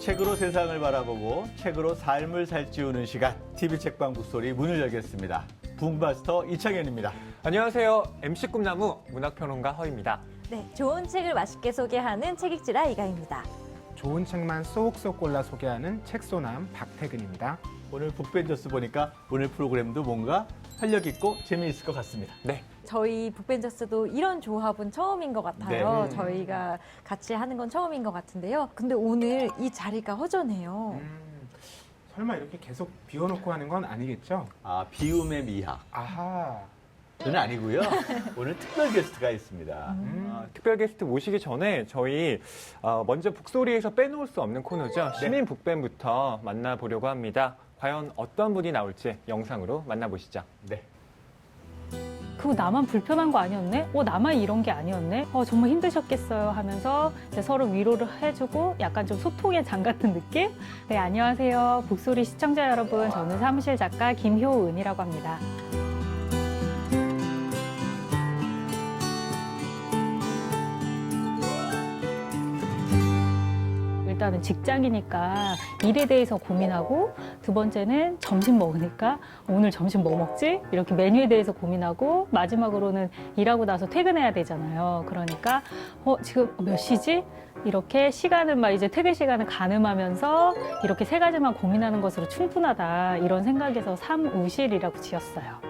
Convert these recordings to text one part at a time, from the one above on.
책으로 세상을 바라보고 책으로 삶을 살찌우는 시간, TV 책방 북소리 문을 열겠습니다. 북마스터 이창현입니다. 안녕하세요. MC 꿈나무 문학평론가 허입니다. 네, 좋은 책을 맛있게 소개하는 책익지라 이가입니다. 좋은 책만 쏙쏙 골라 소개하는 책소남 박태근입니다. 오늘 북벤저스 보니까 오늘 프로그램도 뭔가 활력 있고 재미있을 것 같습니다. 네. 저희 북벤저스도 이런 조합은 처음인 것 같아요. 네. 저희가 같이 하는 건 처음인 것 같은데요. 근데 오늘 이 자리가 허전해요. 설마 이렇게 계속 비워놓고 하는 건 아니겠죠? 아, 비움의 미학. 아하. 저는 아니고요. 오늘 특별 게스트가 있습니다. 특별 게스트 모시기 전에 저희 먼저 북소리에서 빼놓을 수 없는 코너죠. 시민 북벤부터 만나보려고 합니다. 과연 어떤 분이 나올지 영상으로 만나보시죠. 네. 그거 나만 불편한 거 아니었네? 나만 이런 게 아니었네? 정말 힘드셨겠어요 하면서 이제 서로 위로를 해주고 약간 좀 소통의 장 같은 느낌? 네, 안녕하세요. 북소리 시청자 여러분. 저는 사무실 작가 김효은이라고 합니다. 일단은 직장이니까 일에 대해서 고민하고, 두 번째는 점심 먹으니까 오늘 점심 뭐 먹지? 이렇게 메뉴에 대해서 고민하고, 마지막으로는 일하고 나서 퇴근해야 되잖아요. 그러니까 지금 몇 시지? 이렇게 시간을 막 이제 퇴근 시간을 가늠하면서 이렇게 세 가지만 고민하는 것으로 충분하다, 이런 생각에서 삼우실이라고 지었어요.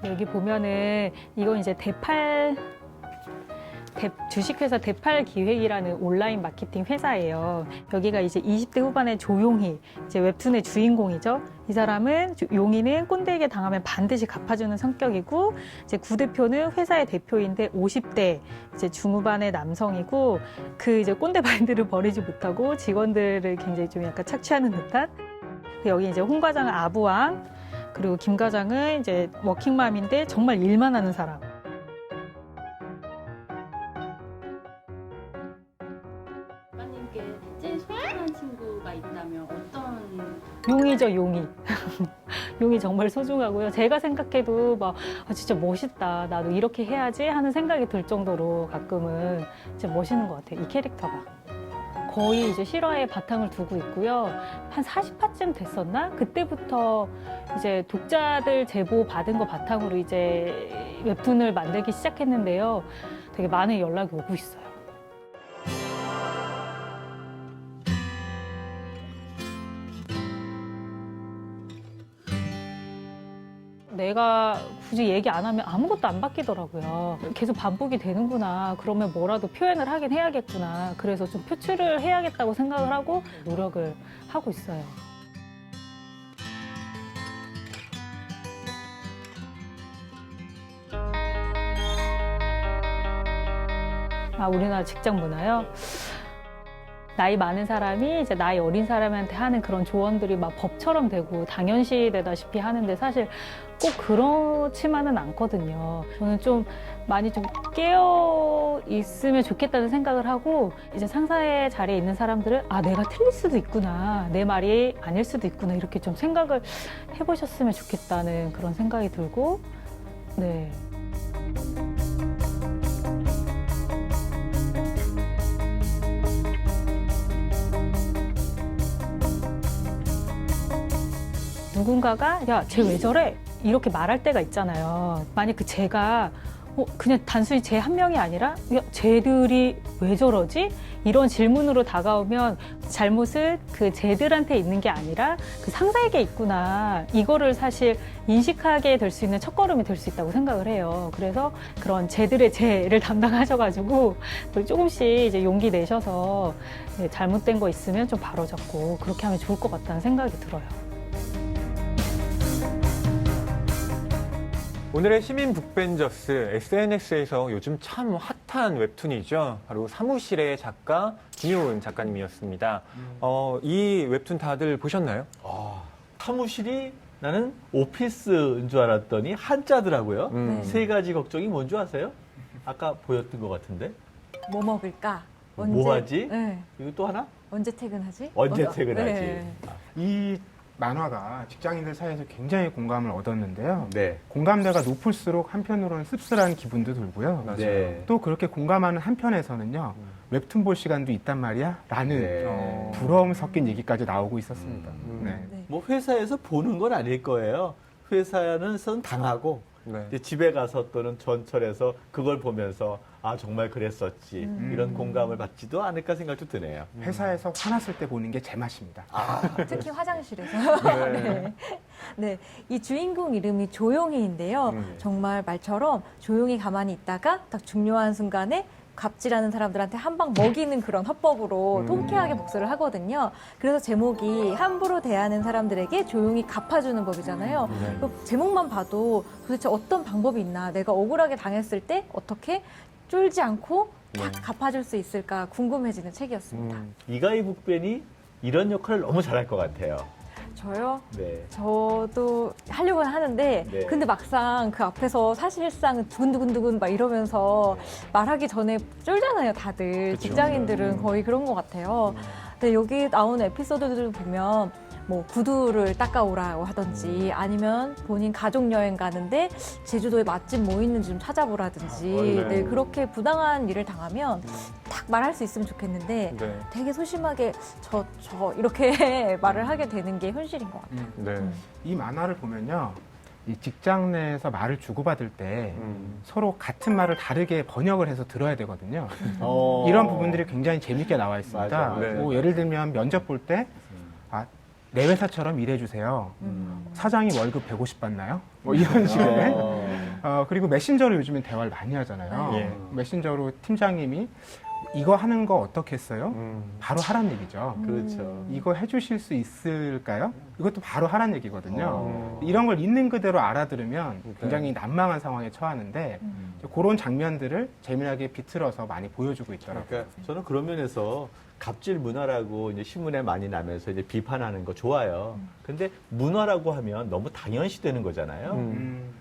여기 보면은 이건 이제 주식회사 대팔기획이라는 온라인 마케팅 회사예요. 여기가 이제 20대 후반의 조용희, 이제 웹툰의 주인공이죠. 이 사람은, 용희는 꼰대에게 당하면 반드시 갚아주는 성격이고, 이제 구 대표는 회사의 대표인데 50대 이제 중후반의 남성이고, 그 이제 꼰대 마인드를 버리지 못하고 직원들을 굉장히 좀 약간 착취하는 듯한. 여기 이제 홍 과장은 아부왕, 그리고 김 과장은 이제 워킹맘인데 정말 일만 하는 사람. 작가님께 제일 소중한 친구가 있다면 어떤? 용이죠, 용이. 용이 정말 소중하고요. 제가 생각해도 막 진짜 멋있다, 나도 이렇게 해야지 하는 생각이 들 정도로 가끔은 진짜 멋있는 것 같아요, 이 캐릭터가. 거의 이제 실화에 바탕을 두고 있고요. 한 40화쯤 됐었나? 그때부터 이제 독자들 제보 받은 거 바탕으로 이제 웹툰을 만들기 시작했는데요. 되게 많은 연락이 오고 있어요. 내가 굳이 얘기 안 하면 아무것도 안 바뀌더라고요. 계속 반복이 되는구나. 그러면 뭐라도 표현을 하긴 해야겠구나. 그래서 좀 표출을 해야겠다고 생각을 하고 노력을 하고 있어요. 우리나라 직장 문화요? 나이 많은 사람이 이제 나이 어린 사람한테 하는 그런 조언들이 막 법처럼 되고 당연시 되다시피 하는데, 사실 꼭 그렇지만은 않거든요. 저는 좀 많이 좀 깨어 있으면 좋겠다는 생각을 하고, 이제 상사의 자리에 있는 사람들은 내가 틀릴 수도 있구나, 내 말이 아닐 수도 있구나, 이렇게 좀 생각을 해보셨으면 좋겠다는 그런 생각이 들고, 네. 누군가가 야, 쟤 왜 저래? 이렇게 말할 때가 있잖아요. 만약 그 쟤가 그냥 단순히 쟤 한 명이 아니라 야, 쟤들이 왜 저러지? 이런 질문으로 다가오면 잘못은 그 쟤들한테 있는 게 아니라 그 상사에게 있구나. 이거를 사실 인식하게 될 수 있는 첫걸음이 될 수 있다고 생각을 해요. 그래서 그런 쟤들의 쟤를 담당하셔가지고 조금씩 이제 용기 내셔서 잘못된 거 있으면 좀 바로잡고 그렇게 하면 좋을 것 같다는 생각이 들어요. 오늘의 시민 북벤저스, SNS에서 요즘 참 핫한 웹툰이죠. 바로 사무실의 작가 김효은 작가님이었습니다. 이 웹툰 다들 보셨나요? 사무실이 나는 오피스인 줄 알았더니 한자더라고요. 세 가지 걱정이 뭔지 아세요? 아까 보였던 것 같은데. 뭐 먹을까? 뭐 하지? 네. 그리고 또 하나? 언제 퇴근하지? 언제 퇴근하지? 네. 이 만화가 직장인들 사이에서 굉장히 공감을 얻었는데요. 네. 공감대가 높을수록 한편으로는 씁쓸한 기분도 들고요. 맞아요. 네. 또 그렇게 공감하는 한편에서는요. 웹툰 볼 시간도 있단 말이야? 라는 네. 부러움 섞인 얘기까지 나오고 있었습니다. 네. 네. 뭐 회사에서 보는 건 아닐 거예요. 회사에서는 당하고 네. 이제 집에 가서 또는 전철에서 그걸 보면서 아 정말 그랬었지 이런 공감을 받지도 않을까 생각도 드네요. 회사에서 화났을 때 보는 게 제맛입니다. 특히 화장실에서. 네. 네. 이 주인공 이름이 조용히인데요. 정말 말처럼 조용히 가만히 있다가 딱 중요한 순간에 갑질하는 사람들한테 한 방 먹이는 그런 화법으로 통쾌하게 복수를 하거든요. 그래서 제목이 함부로 대하는 사람들에게 조용히 갚아주는 법이잖아요. 그 제목만 봐도 도대체 어떤 방법이 있나, 내가 억울하게 당했을 때 어떻게 쫄지 않고 딱 갚아줄 수 있을까 궁금해지는 책이었습니다. 이가희 북벤이 이런 역할을 너무 잘할 것 같아요. 저요? 네. 저도 하려고는 하는데 네. 근데 막상 그 앞에서 사실상 두근두근두근 막 이러면서 말하기 전에 쫄잖아요, 다들. 직장인들은 거의 그런 것 같아요. 근데 여기 나오는 에피소드들을 보면 뭐 구두를 닦아오라고 하든지 아니면 본인 가족 여행 가는데 제주도에 맛집 뭐 있는지 좀 찾아보라든지 네, 그렇게 부당한 일을 당하면 딱 말할 수 있으면 좋겠는데 네. 되게 소심하게 저 이렇게 말을 하게 되는 게 현실인 것 같아요. 네. 이 만화를 보면요. 이 직장 내에서 말을 주고받을 때 서로 같은 말을 다르게 번역을 해서 들어야 되거든요. 이런 부분들이 굉장히 재밌게 나와 있습니다. 맞아. 네. 뭐 예를 들면 면접 볼 때 내 회사처럼 일해주세요. 사장이 월급 150 받나요? 뭐 이런 식의. 그리고 메신저로 요즘엔 대화를 많이 하잖아요. 예. 메신저로 팀장님이 이거 하는 거 어떻게 했어요? 바로 하란 얘기죠. 그렇죠. 이거 해주실 수 있을까요? 이것도 바로 하란 얘기거든요. 이런 걸 있는 그대로 알아들으면 굉장히 난망한 상황에 처하는데 그런 장면들을 재미나게 비틀어서 많이 보여주고 있더라고요. 그러니까 저는 그런 면에서 갑질 문화라고 이제 신문에 많이 나면서 이제 비판하는 거 좋아요. 근데 문화라고 하면 너무 당연시되는 거잖아요.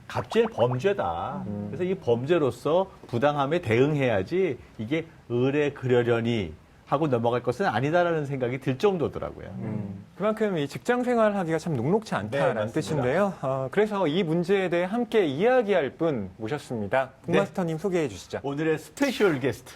갑질 범죄다. 그래서 이 범죄로서 부당함에 대응해야지 이게 을에 그러려니 하고 넘어갈 것은 아니다라는 생각이 들 정도더라고요. 그만큼 이 직장 생활을 하기가 참 녹록지 네, 않다라는 맞습니다. 뜻인데요. 그래서 이 문제에 대해 함께 이야기할 분 모셨습니다. 네. 북마스터님 소개해 주시죠. 오늘의 스페셜 게스트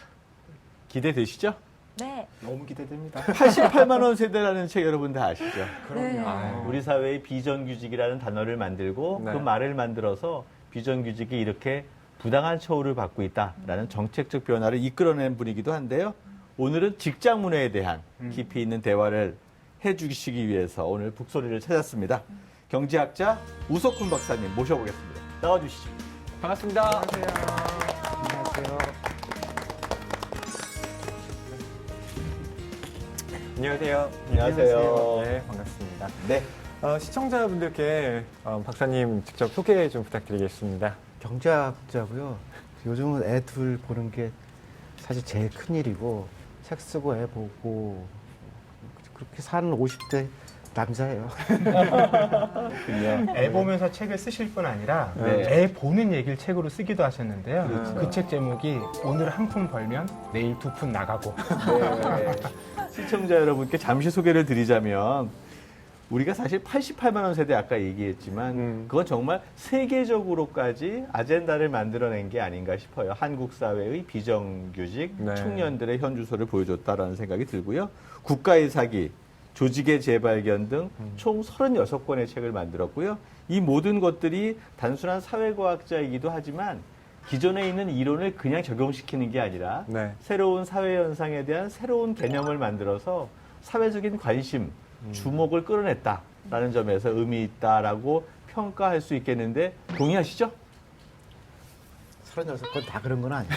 기대되시죠? 네. 너무 기대됩니다. 88만 원 세대라는 책 여러분 다 아시죠? 네. 우리 사회의 비정규직이라는 단어를 만들고 네. 그 말을 만들어서 비정규직이 이렇게 부당한 처우를 받고 있다라는 정책적 변화를 이끌어낸 분이기도 한데요. 오늘은 직장 문화에 대한 깊이 있는 대화를 해주시기 위해서 오늘 북소리를 찾았습니다. 경제학자 우석훈 박사님 모셔보겠습니다. 나와주시죠. 반갑습니다. 안녕하세요. 안녕하세요. 안녕하세요. 네, 반갑습니다. 네. 시청자분들께 박사님 직접 소개 좀 부탁드리겠습니다. 경제학자고요. 요즘은 애 둘 보는 게 사실 제일 큰 일이고 책 쓰고 애 보고 그렇게 사는 50대 남자예요. 애 보면서 책을 쓰실 뿐 아니라 네. 애 보는 얘기를 책으로 쓰기도 하셨는데요. 그렇죠. 그 책 제목이 오늘 한 푼 벌면 내일 2푼 나가고. 네. 시청자 여러분께 잠시 소개를 드리자면 우리가 사실 88만 원 세대 아까 얘기했지만 그건 정말 세계적으로까지 아젠다를 만들어낸 게 아닌가 싶어요. 한국 사회의 비정규직 네. 청년들의 현주소를 보여줬다라는 생각이 들고요. 국가의 사기, 조직의 재발견 등 총 36권의 책을 만들었고요. 이 모든 것들이 단순한 사회과학자이기도 하지만 기존에 있는 이론을 그냥 적용시키는 게 아니라 네. 새로운 사회 현상에 대한 새로운 개념을 만들어서 사회적인 관심, 주목을 끌어냈다라는 점에서 의미 있다라고 평가할 수 있겠는데 동의하시죠? 36건 다 그런 건 아니고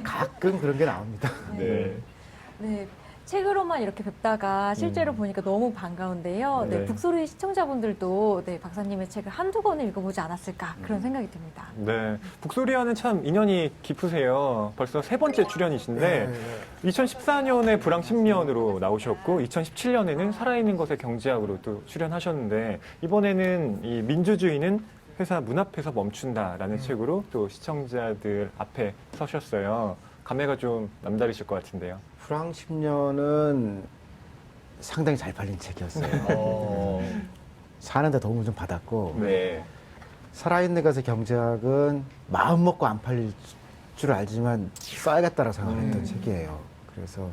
가끔 그런 게 나옵니다. 네. 네. 책으로만 이렇게 뵙다가 실제로 보니까 너무 반가운데요. 네, 네. 북소리 시청자분들도 네, 박사님의 책을 한두 권을 읽어보지 않았을까 그런 생각이 듭니다. 네. 북소리와는 참 인연이 깊으세요. 벌써 3번째 출연이신데 2014년에 불황 10년으로 나오셨고 2017년에는 살아있는 것의 경제학으로 또 출연하셨는데 이번에는 이 민주주의는 회사 문 앞에서 멈춘다라는 책으로 또 시청자들 앞에 서셨어요. 감회가 좀 남다르실 것 같은데요. 불황 10년은 상당히 잘 팔린 책이었어요. 사는데 도움을 좀 받았고 네. 살아있는 것의 경제학은 마음 먹고 안 팔릴 줄 알지만 써야겠다라고 생각을 했던 책이에요. 그래서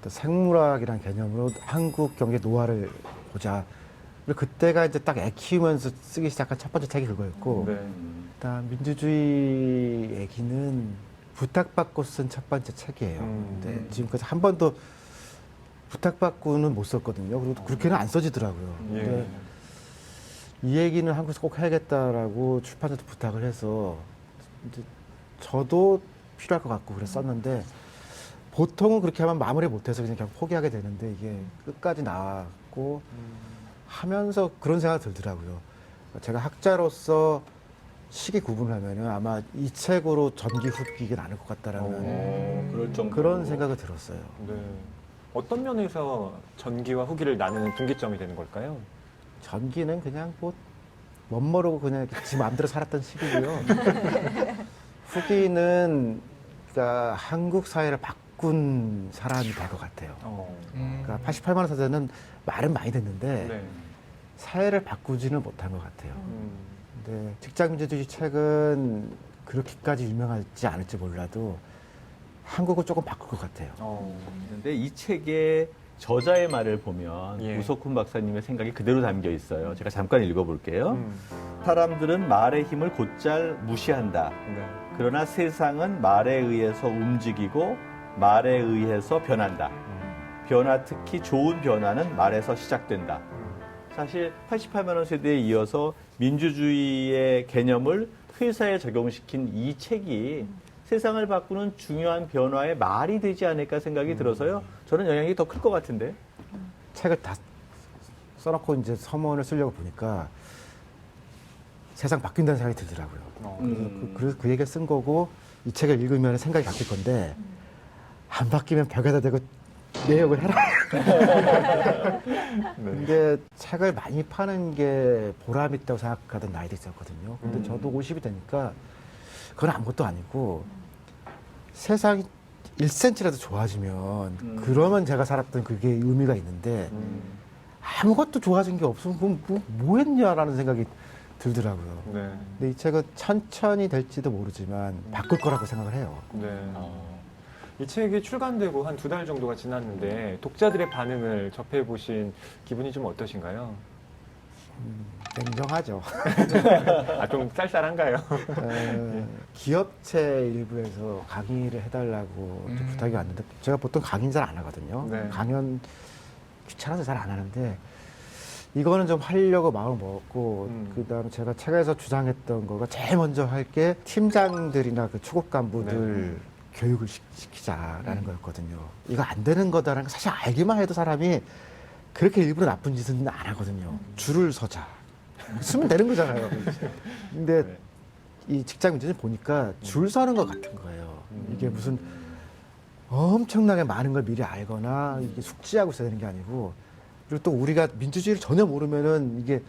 또 생물학이라는 개념으로 한국 경제 노화를 보자. 그리고 그때가 이제 딱 애 키우면서 쓰기 시작한 첫 번째 책이 그거였고 네. 일단 민주주의 얘기는 부탁받고 쓴 첫 번째 책이에요. 근데 지금까지 한 번도 부탁받고는 못 썼거든요. 그리고 그렇게는 안 써지더라고요. 근데 이 얘기는 한국에서 꼭 해야겠다라고 출판사도 부탁을 해서 이제 저도 필요할 것 같고 그래서 썼는데 보통은 그렇게 하면 마무리 못해서 그냥 포기하게 되는데 이게 끝까지 나왔고 하면서 그런 생각이 들더라고요. 제가 학자로서 시기 구분을 하면은 아마 이 책으로 전기 후기가 나눌 것 같다라는 그럴 정도. 그런 생각이 들었어요. 네. 어떤 면에서 전기와 후기를 나누는 분기점이 되는 걸까요? 전기는 그냥 뭐 멋모르고 그냥 지 마음대로 살았던 시기고요. 후기는 그러니까 한국 사회를 바꾼 사람이 될 것 같아요. 그러니까 88만 원 세대는 말은 많이 듣는데 네. 사회를 바꾸지는 못한 것 같아요. 근데 직장민주주의 책은 그렇게까지 유명하지 않을지 몰라도 한국을 조금 바꿀 것 같아요. 근데 이 책의 저자의 말을 보면 예. 우석훈 박사님의 생각이 그대로 담겨 있어요. 제가 잠깐 읽어볼게요. 사람들은 말의 힘을 곧잘 무시한다. 네. 그러나 세상은 말에 의해서 움직이고 말에 의해서 변한다. 변화, 특히 좋은 변화는 말에서 시작된다. 사실 88만 원 세대에 이어서 민주주의의 개념을 회사에 적용시킨 이 책이 세상을 바꾸는 중요한 변화의 말이 되지 않을까 생각이 들어서요. 저는 영향이 더 클 것 같은데. 책을 다 써놓고 이제 서문을 쓰려고 보니까 세상 바뀐다는 생각이 들더라고요. 그래서 그 얘기를 쓴 거고 이 책을 읽으면 생각이 바뀔 건데 안 바뀌면 벽에다 대고 내역을 해라. 근데 책을 많이 파는 게 보람 있다고 생각하던 나이도 있었거든요. 근데 저도 50이 되니까 그건 아무것도 아니고 세상이 1cm라도 좋아지면 그러면 제가 살았던 그게 의미가 있는데 아무것도 좋아진 게 없으면 그럼 뭐 했냐라는 생각이 들더라고요. 네. 근데 이 책은 천천히 될지도 모르지만 바꿀 거라고 생각을 해요. 네. 이 책이 출간되고 한 2달 정도가 지났는데 독자들의 반응을 접해보신 기분이 좀 어떠신가요? 냉정하죠. 아, 좀 쌀쌀한가요? 기업체 일부에서 강의를 해달라고 좀 부탁이 왔는데 제가 보통 강의는 잘 안 하거든요. 네. 강연 귀찮아서 잘 안 하는데 이거는 좀 하려고 마음을 먹었고 그다음에 제가 책에서 주장했던 거가 제일 먼저 할 게 팀장들이나 그 초급 간부들 교육을 시키자라는 거였거든요. 이거 안 되는 거다라는 거 사실 알기만 해도 사람이 그렇게 일부러 나쁜 짓은 안 하거든요. 줄을 서자. 쓰면 되는 거잖아요. 근데 이 직장 문제는 보니까 줄 서는 것 같은 거예요. 이게 무슨 엄청나게 많은 걸 미리 알거나 이게 숙지하고 있어야 되는 게 아니고 그리고 또 우리가 민주주의를 전혀 모르면은 이게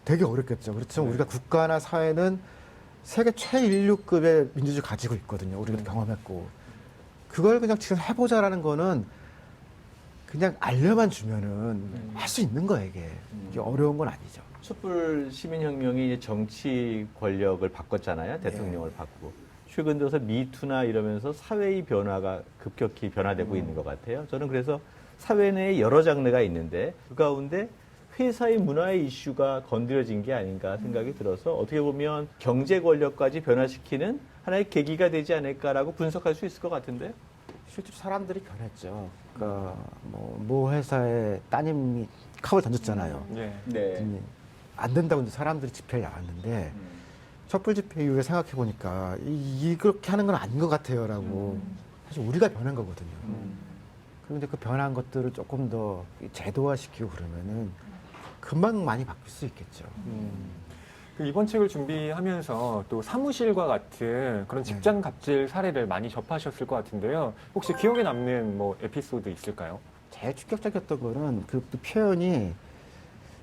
되게 어렵겠죠. 그렇지만 우리가 국가나 사회는 세계 최인류급의 민주주의 가지고 있거든요. 우리가 경험했고 그걸 그냥 지금 해보자라는 거는 그냥 알려만 주면은 할 수 있는 거예요. 이게 어려운 건 아니죠. 촛불 시민혁명이 정치 권력을 바꿨잖아요. 대통령을 바꾸고. 최근 들어서 미투나 이러면서 사회의 변화가 급격히 변화되고 있는 것 같아요. 저는 그래서 사회 내에 여러 장르가 있는데 그 가운데 회사의 문화의 이슈가 건드려진 게 아닌가 생각이 들어서 어떻게 보면 경제 권력까지 변화시키는 하나의 계기가 되지 않을까라고 분석할 수 있을 것 같은데. 실제로 사람들이 변했죠. 그러니까 뭐 회사에 따님이 컵을 던졌잖아요. 네. 안 된다고 이제 사람들이 집회에 나왔는데 촛불 집회 이후에 생각해 보니까 이렇게 하는 건 아닌 것 같아요라고 사실 우리가 변한 거거든요. 그런데 그 변한 것들을 조금 더 제도화시키고 그러면은 금방 많이 바뀔 수 있겠죠. 그 이번 책을 준비하면서 또 사무실과 같은 그런 직장 갑질 사례를 많이 접하셨을 것 같은데요. 혹시 기억에 남는 뭐 에피소드 있을까요? 제일 충격적이었던 거는 그 표현이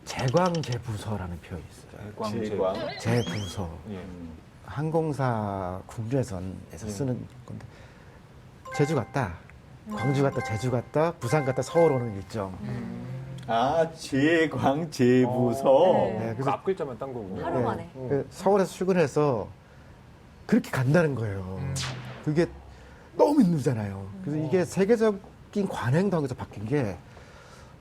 제광제부서라는 표현이 있어요. 제부서. 예. 항공사 국내선에서 쓰는 건데 제주 갔다. 광주 갔다 제주 갔다 부산 갔다 서울 오는 일정. 아, 제광제부서. 네, 그 그래서 앞 글자만 딴 거군요. 하루 만에. 서울에서 출근해서 그렇게 간다는 거예요. 그게 너무 힘들잖아요. 그래서 이게 세계적인 관행도 하면서 바뀐 게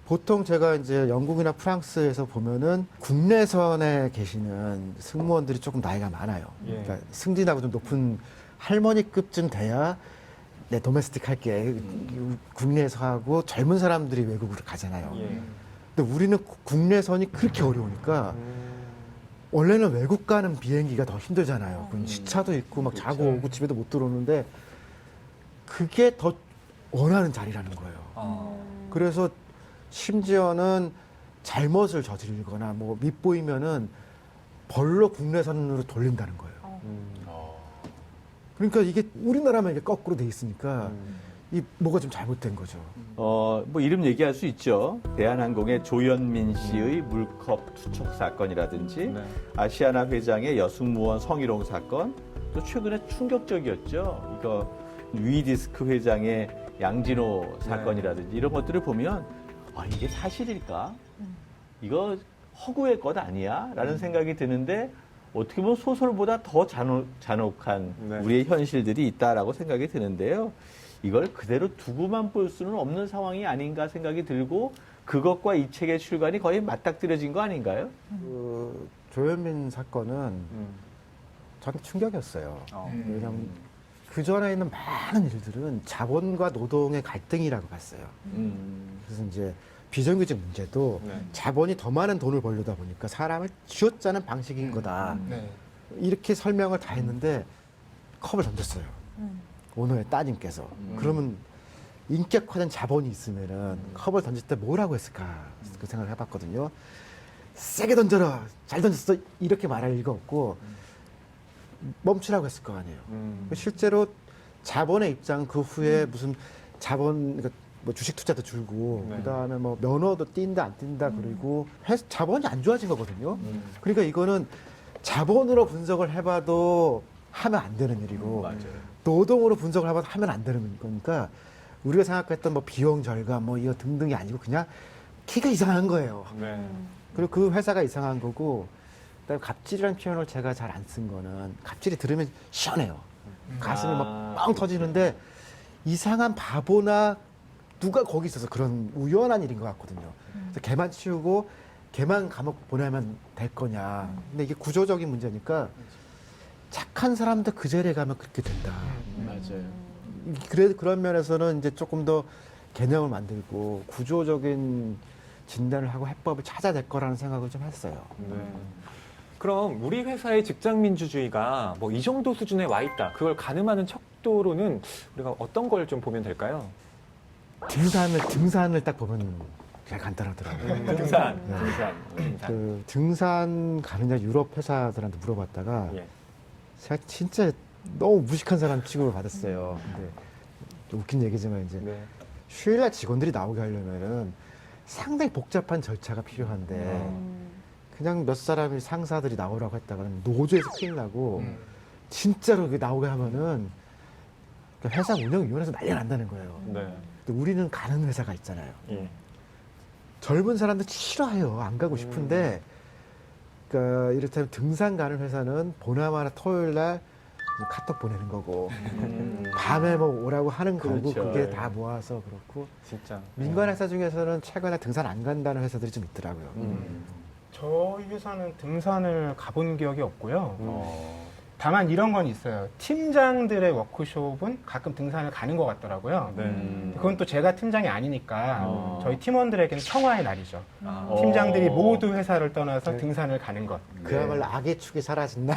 보통 제가 이제 영국이나 프랑스에서 보면은 국내선에 계시는 승무원들이 조금 나이가 많아요. 예. 그러니까 승진하고 좀 높은 할머니급쯤 돼야 내 도메스틱 할게. 국내에서 하고 젊은 사람들이 외국으로 가잖아요. 예. 근데 우리는 국내선이 그렇게 어려우니까 원래는 외국 가는 비행기가 더 힘들잖아요. 그건 시차도 있고 막 자고 오고 집에도 못 들어오는데 그게 더 원하는 자리라는 거예요. 아. 그래서 심지어는 잘못을 저지르거나 뭐 밉보이면은 벌로 국내선으로 돌린다는 거예요. 그러니까 이게 우리나라만 이게 거꾸로 돼 있으니까 이 뭐가 좀 잘못된 거죠. 뭐 이름 얘기할 수 있죠. 대한항공의 조현민 씨의 물컵 투척 사건이라든지 네. 아시아나 회장의 여승무원 성희롱 사건, 또 최근에 충격적이었죠. 이거 위디스크 회장의 양진호 사건이라든지 이런 것들을 보면 아, 이게 사실일까? 이거 허구의 것 아니야? 라는 생각이 드는데 어떻게 보면 소설보다 더 잔혹한 네. 우리의 현실들이 있다라고 생각이 드는데요. 이걸 그대로 두고만 볼 수는 없는 상황이 아닌가 생각이 들고 그것과 이 책의 출간이 거의 맞닥뜨려진 거 아닌가요? 그 조현민 사건은 저한테 충격이었어요. 왜냐하면 그 전에 있는 많은 일들은 자본과 노동의 갈등이라고 봤어요. 그래서 이제 비정규직 문제도 네. 자본이 더 많은 돈을 벌려다 보니까 사람을 쥐어짜는 방식인 거다. 네. 이렇게 설명을 다 했는데 컵을 던졌어요. 오너의 따님께서. 그러면 인격화된 자본이 있으면은 컵을 던질 때 뭐라고 했을까? 그 생각을 해봤거든요. 세게 던져라. 잘 던졌어. 이렇게 말할 리가 없고 멈추라고 했을 거 아니에요. 실제로 자본의 입장 그 후에 무슨 자본 그러니까 뭐 주식 투자도 줄고 네. 그다음에 뭐 면허도 뛴다 안 뛴다 그리고 자본이 안 좋아진 거거든요. 그러니까 이거는 자본으로 분석을 해봐도 하면 안 되는 일이고 노동으로 분석을 해봐도 하면 안 되는 거니까 우리가 생각했던 뭐 비용 절감 뭐 이거 등등이 아니고 그냥 키가 이상한 거예요. 네. 그리고 그 회사가 이상한 거고 그다음에 갑질이라는 표현을 제가 잘 안 쓴 거는 갑질이 들으면 시원해요. 가슴이 막 빵 터지는데 이상한 바보나 누가 거기 있어서 그런 우연한 일인 것 같거든요. 그래서 걔만 치우고 걔만 감옥 보내면 될 거냐. 근데 이게 구조적인 문제니까 착한 사람도 그 자리에 가면 그렇게 된다. 맞아요. 그런 면에서는 이제 조금 더 개념을 만들고 구조적인 진단을 하고 해법을 찾아야 될 거라는 생각을 좀 했어요. 네. 그럼 우리 회사의 직장 민주주의가 뭐 이 정도 수준에 와 있다. 그걸 가늠하는 척도로는 우리가 어떤 걸 좀 보면 될까요? 등산을 딱 보면 그냥 간단하더라고요. 등산. 네. 등산. 그 등산 가느냐 유럽 회사들한테 물어봤다가 예. 제가 진짜 너무 무식한 사람 취급을 받았어요. 근데 좀 웃긴 얘기지만 이제 네. 휴일날 직원들이 나오게 하려면은 상당히 복잡한 절차가 필요한데 그냥 몇 사람이 상사들이 나오라고 했다가는 노조에서 큰일 나고 진짜로 나오게 하면은 회사 운영위원회에서 난리가 난다는 거예요. 네. 근데 우리는 가는 회사가 있잖아요. 예. 젊은 사람들 싫어해요. 안 가고 싶은데, 그러니까 이를테면 등산 가는 회사는 보나마나 토요일 날 카톡 보내는 거고, 밤에 뭐 오라고 하는 거고, 그렇죠. 그게 다 모아서 그렇고, 진짜. 민간 회사 중에서는 최근에 등산 안 간다는 회사들이 좀 있더라고요. 저희 회사는 등산을 가본 기억이 없고요. 다만 이런 건 있어요. 팀장들의 워크숍은 가끔 등산을 가는 것 같더라고요. 네. 그건 또 제가 팀장이 아니니까 저희 팀원들에게는 청와의 날이죠. 아. 팀장들이 모두 회사를 떠나서 네. 등산을 가는 것. 그야말로 악의 축이 사라진다.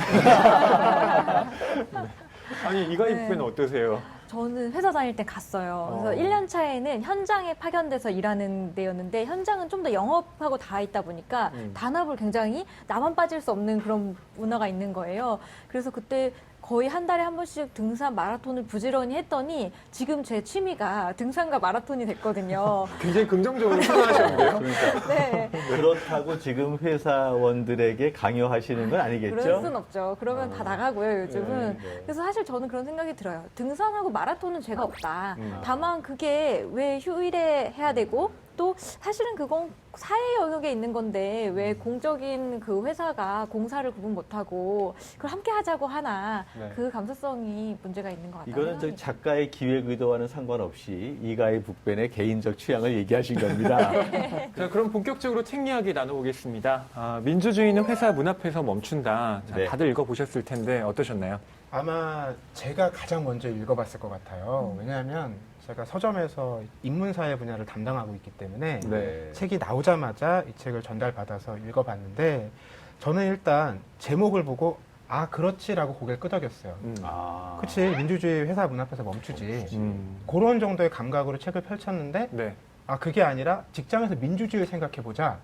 아니 이가희 부회는 어떠세요? 저는 회사 다닐 때 갔어요. 그래서 1년 차에는 현장에 파견돼서 일하는 데였는데 현장은 좀 더 영업하고 다 있다 보니까 단합을 굉장히 나만 빠질 수 없는 그런 문화가 있는 거예요. 그래서 그때 거의 한 달에 한 번씩 등산 마라톤을 부지런히 했더니 지금 제 취미가 등산과 마라톤이 됐거든요. 굉장히 긍정적으로 생각하셨는데요. 네. 그렇다고 지금 회사원들에게 강요하시는 건 아니겠죠? 그럴 순 없죠. 그러면 다 나가고요, 요즘은. 네, 네. 그래서 사실 저는 그런 생각이 들어요. 등산하고 마라톤은 죄가 없다. 다만 그게 왜 휴일에 해야 되고 또 사실은 그건 사회 영역에 있는 건데 왜 공적인 그 회사가 공사를 구분 못하고 그걸 함께 하자고 하나 네. 그 감수성이 문제가 있는 것 같아요. 이거는 저 작가의 기획 의도와는 상관없이 이가희 북변의 개인적 취향을 얘기하신 겁니다. 자, 그럼 본격적으로 책 이야기 나눠보겠습니다. 민주주의는 회사 문 앞에서 멈춘다. 자, 네. 다들 읽어보셨을 텐데 어떠셨나요? 아마 제가 가장 먼저 읽어봤을 것 같아요. 왜냐하면 제가 서점에서 인문사회 분야를 담당하고 있기 때문에 네. 책이 나오자마자 이 책을 전달받아서 읽어봤는데 저는 일단 제목을 보고 아 그렇지라고 고개를 끄덕였어요. 아. 그치 민주주의 회사 문 앞에서 멈추지. 그런 정도의 감각으로 책을 펼쳤는데 네. 아 그게 아니라 직장에서 민주주의를 생각해보자.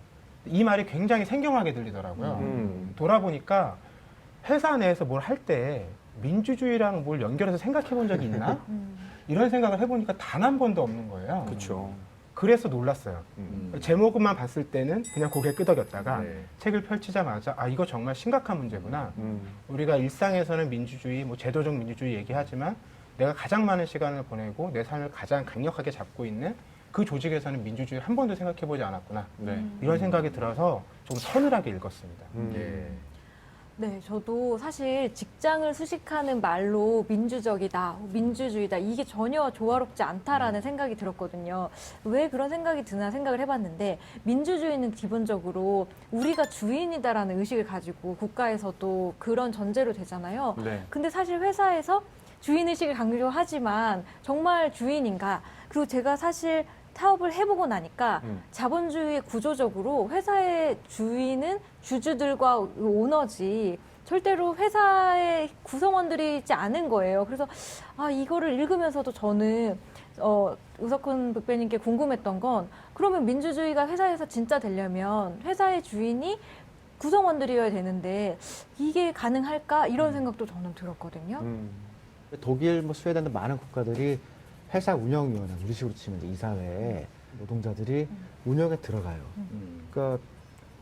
이 말이 굉장히 생경하게 들리더라고요. 돌아보니까 회사 내에서 뭘 할 때 민주주의랑 뭘 연결해서 생각해본 적이 있나? 이런 생각을 해보니까 단 한 번도 없는 거예요. 그렇죠. 그래서 놀랐어요. 제목만 봤을 때는 그냥 고개 끄덕였다가 네. 책을 펼치자마자 아 이거 정말 심각한 문제구나. 우리가 일상에서는 민주주의, 뭐 제도적 민주주의 얘기하지만 내가 가장 많은 시간을 보내고 내 삶을 가장 강력하게 잡고 있는 그 조직에서는 민주주의 한 번도 생각해보지 않았구나. 네. 이런 생각이 들어서 좀 서늘하게 읽었습니다. 예. 네, 저도 사실 직장을 수식하는 말로 민주적이다, 민주주의다, 이게 전혀 조화롭지 않다라는 생각이 들었거든요. 왜 그런 생각이 드나 생각을 해봤는데, 민주주의는 기본적으로 우리가 주인이다라는 의식을 가지고 국가에서도 그런 전제로 되잖아요. 네. 근데 사실 회사에서 주인의식을 강조하지만 정말 주인인가? 그리고 제가 사실 사업을 해보고 나니까 자본주의 구조적으로 회사의 주인은 주주들과 오너지 절대로 회사의 구성원들이 있지 않은 거예요. 그래서 아 이거를 읽으면서도 저는 우석훈 북배님께 궁금했던 건 그러면 민주주의가 회사에서 진짜 되려면 회사의 주인이 구성원들이어야 되는데 이게 가능할까? 이런 생각도 저는 들었거든요. 독일, 뭐 스웨덴 등 많은 국가들이 회사 운영위원회, 우리식으로 치면 이제 이사회에 노동자들이 운영에 들어가요. 그러니까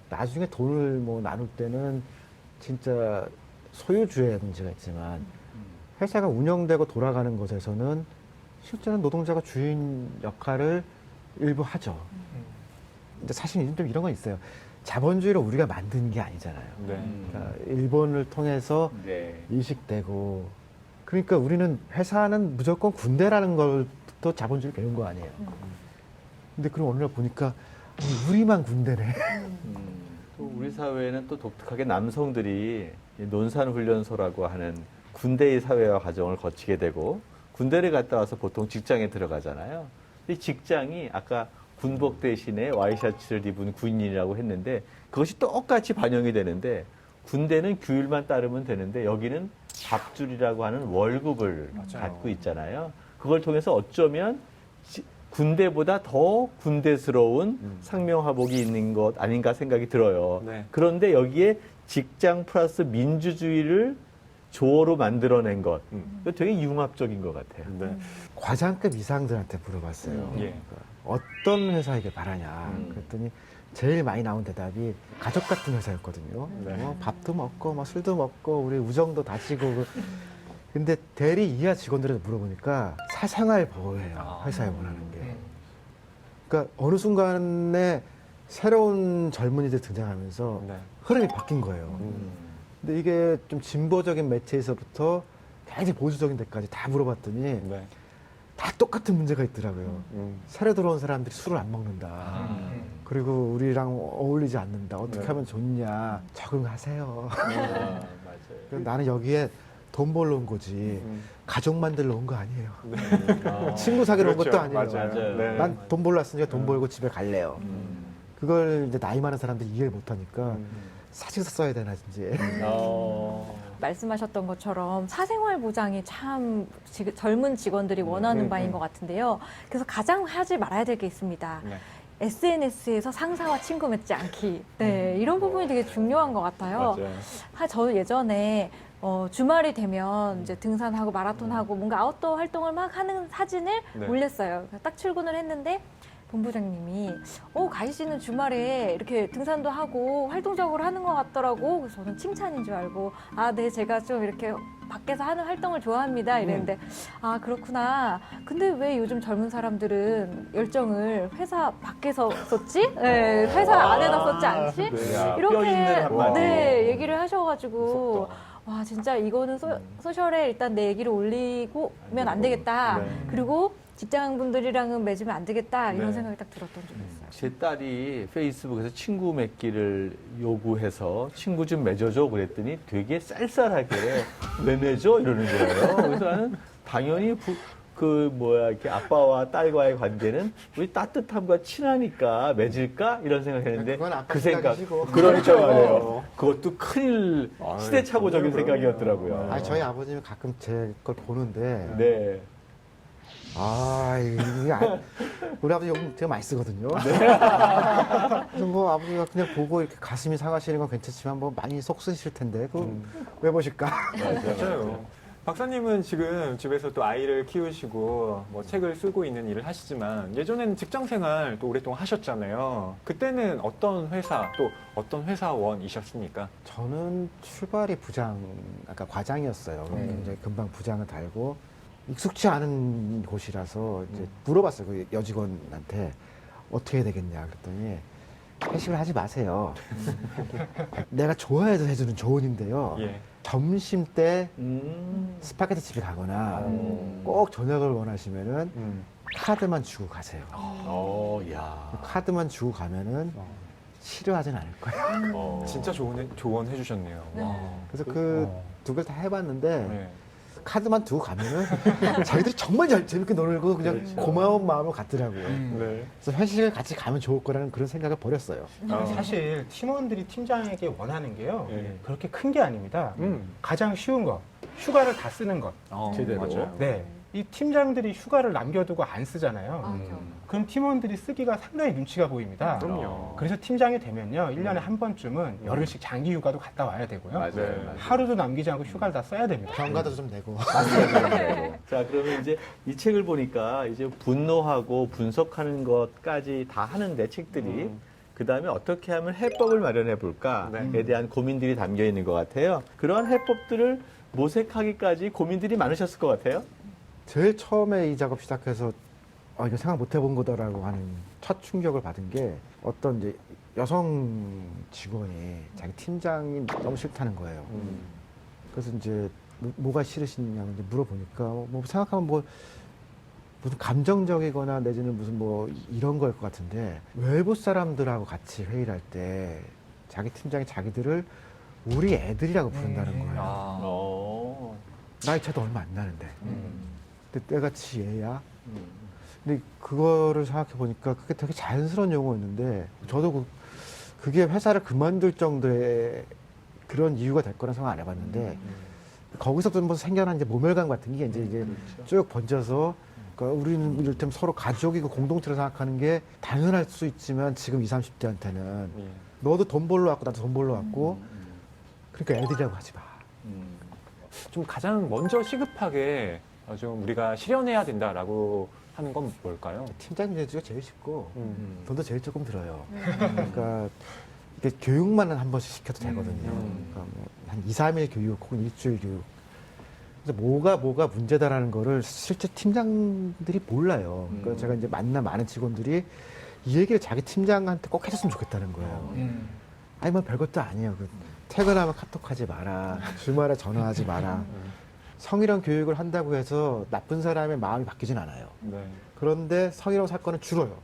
나중에 돈을 뭐 나눌 때는 진짜 소유주의 문제가 있지만 회사가 운영되고 돌아가는 것에서는 실제는 노동자가 주인 역할을 일부 하죠. 근데 사실 좀 이런 건 있어요. 자본주의를 우리가 만든 게 아니잖아요. 네. 그러니까 일본을 통해서 네. 이식되고 그러니까 우리는 회사는 무조건 군대라는 걸부터 자본주의를 배운 거 아니에요. 근데 그럼 어느 날 보니까 우리만 군대네. 또 우리 사회는 또 독특하게 남성들이 논산훈련소라고 하는 군대의 사회화 과정을 거치게 되고 군대를 갔다 와서 보통 직장에 들어가잖아요. 이 직장이 아까 군복 대신에 와이셔츠를 입은 군인이라고 했는데 그것이 똑같이 반영이 되는데 군대는 규율만 따르면 되는데 여기는 밥줄이라고 하는 월급을 갖고 있잖아요. 그걸 통해서 어쩌면 군대보다 더 군대스러운 상명하복이 있는 것 아닌가 생각이 들어요. 네. 그런데 여기에 직장 플러스 민주주의를 조어로 만들어낸 것, 이거 되게 융합적인 것 같아요. 네. 과장급 이상들한테 물어봤어요. 예. 어떤 회사에게 바라냐. 그랬더니 제일 많이 나온 대답이 가족 같은 회사였거든요. 네. 밥도 먹고 막 술도 먹고 우리 우정도 다지고. 근데 대리 이하 직원들한테 물어보니까 사생활 보호예요. 회사에 원하는 게. 그러니까 어느 순간에 새로운 젊은이들 등장하면서 네. 흐름이 바뀐 거예요. 근데 이게 좀 진보적인 매체에서부터 굉장히 보수적인 데까지 다 물어봤더니 네. 다 똑같은 문제가 있더라고요. 새로 들어온 사람들이 술을 안 먹는다. 그리고 우리랑 어울리지 않는다. 어떻게 하면 좋냐. 적응하세요. 맞아요. 나는 여기에 돈 벌러 온 거지. 가족 만들러 온 거 아니에요. 친구 사귀러 온 것도 아니에요. 맞아요. 네. 난 돈 벌러 왔으니까 돈 벌고 집에 갈래요. 그걸 이제 나이 많은 사람들이 이해를 못 하니까 사직서 써야 되나, 이제. 말씀하셨던 것처럼 사생활 보장이 참 젊은 직원들이 원하는 바인 것 같은데요. 그래서 가장 하지 말아야 될 게 있습니다. 네. SNS에서 상사와 친구 맺지 않기. 네, 이런 부분이 되게 중요한 것 같아요. 맞아요. 저는 예전에 주말이 되면 이제 등산하고 마라톤하고 뭔가 아웃도어 활동을 막 하는 사진을 네. 올렸어요. 딱 출근을 했는데 본부장님이 가희 씨는 주말에 이렇게 등산도 하고 활동적으로 하는 것 같더라고. 그래서 저는 칭찬인 줄 알고 네, 제가 좀 이렇게 밖에서 하는 활동을 좋아합니다. 이랬는데 그렇구나. 근데 왜 요즘 젊은 사람들은 열정을 회사 밖에서 썼지? 네, 회사 안에다 썼지 않지? 야, 뼈 있는 한마디. 네, 얘기를 하셔가지고 무섭다. 와 진짜 이거는 소셜에 일단 내 얘기를 올리고면 안 되겠다. 네. 그리고 직장분들이랑은 맺으면 안 되겠다. 이런 네. 생각이 딱 들었던 적이 있어요. 제 딸이 페이스북에서 친구 맺기를 요구해서 친구 좀 맺어줘 그랬더니 되게 쌀쌀하게 왜 맺어? 이러는 거예요. 그래서 나는 당연히 이렇게 아빠와 딸과의 관계는 우리 따뜻함과 친하니까 맺을까? 이런 생각했는데 그건 아빠 그 생각, 생각이시고. 그러니까 말이에요. 그것도 큰일 아유, 시대착오적인 그럼요. 생각이었더라고요. 아니, 저희 아버님이 가끔 제 걸 보는데 네. 우리 아버지 욕 되게 많이 쓰거든요. 그래서 뭐 아버지가 그냥 보고 이렇게 가슴이 상하시는 건 괜찮지만 뭐 많이 속 쓰실 텐데 그거 왜 보실까? 맞아요. 박사님은 지금 집에서 또 아이를 키우시고 뭐 책을 쓰고 있는 일을 하시지만 예전에는 직장 생활 또 오랫동안 하셨잖아요. 그때는 어떤 회사 또 어떤 회사원이셨습니까? 저는 출발이 아까 과장이었어요. 이제 금방 부장을 달고 익숙치 않은 곳이라서 이제 물어봤어요. 그 여직원한테 어떻게 해야 되겠냐 그랬더니 회식을 하지 마세요. 내가 좋아해서 해주는 조언인데요. 예. 점심 때 음. 스파게티 집에 가거나 꼭 저녁을 원하시면은 카드만 주고 가세요. 야. 카드만 주고 가면은 싫어하진 않을 거예요. 진짜 조언 해주셨네요. 네. 와. 그래서 그 두 개를 다 해봤는데 네. 카드만 두고 가면은 자기들이 정말 재밌게 놀고 그냥 그렇죠. 고마운 마음으로 갔더라고요. 네. 그래서 회식을 같이 가면 좋을 거라는 그런 생각을 버렸어요. 사실 팀원들이 팀장에게 원하는 게요. 네. 그렇게 큰 게 아닙니다. 음. 가장 쉬운 거. 휴가를 다 쓰는 것. 제대로. 맞아요. 네. 이 팀장들이 휴가를 남겨두고 안 쓰잖아요. 그렇죠. 그럼 팀원들이 쓰기가 상당히 눈치가 보입니다. 그럼요. 그래서 팀장이 되면요. 1년에 한 번쯤은 열흘씩 장기 휴가도 갔다 와야 되고요. 맞아요. 네. 맞아요. 하루도 남기지 않고 휴가를 다 써야 됩니다. 병가도 좀 내고. 자, 그러면 이제 이 책을 보니까 이제 분노하고 분석하는 것까지 다 하는데 책들이 그 다음에 어떻게 하면 해법을 마련해 볼까에 네. 대한 고민들이 담겨 있는 것 같아요. 그런 해법들을 모색하기까지 고민들이 많으셨을 것 같아요. 제일 처음에 이 작업 시작해서 이거 생각 못 해본 거다라고 하는 첫 충격을 받은 게 어떤 이제 여성 직원이 자기 팀장이 너무 싫다는 거예요. 그래서 이제 뭐가 싫으시냐고 이제 물어보니까 뭐 생각하면 뭐 무슨 감정적이거나 내지는 무슨 뭐 이런 거일 것 같은데 외부 사람들하고 같이 회의를 할 때 자기 팀장이 자기들을 우리 애들이라고 부른다는 거예요. 아. 나이 차도 얼마 안 나는데. 근데 때같이 얘야. 근데 그거를 생각해 보니까 그게 되게 자연스러운 용어였는데 저도 그게 회사를 그만둘 정도의 그런 이유가 될 거란 생각 안 해봤는데 거기서부터 뭐 생겨난 이제 모멸감 같은 게 이제 쭉 번져서 그러니까 우리는 이를테면 서로 가족이고 공동체로 생각하는 게 당연할 수 있지만 지금 20, 30대한테는 예. 너도 돈 벌러 왔고 나도 돈 벌러 왔고 그러니까 애들이라고 하지 마. 좀 가장 먼저 시급하게 좀 우리가 실현해야 된다라고 하는 건 뭘까요? 팀장 제주가 제일 쉽고 음. 돈도 제일 조금 들어요. 그러니까 이게 교육만 한 번씩 시켜도 되거든요. 그러니까 뭐한 2, 3일 교육 혹은 일주일 교육. 그래서 뭐가 문제다라는 거를 실제 팀장들이 몰라요. 그러니까 제가 이제 만난 많은 직원들이 이 얘기를 자기 팀장한테 꼭 해줬으면 좋겠다는 거예요. 아니 뭐 별것도 아니에요. 퇴근하면 카톡하지 마라. 주말에 전화하지 마라. 성희롱 교육을 한다고 해서 나쁜 사람의 마음이 바뀌진 않아요. 네. 그런데 성희롱 사건은 줄어요.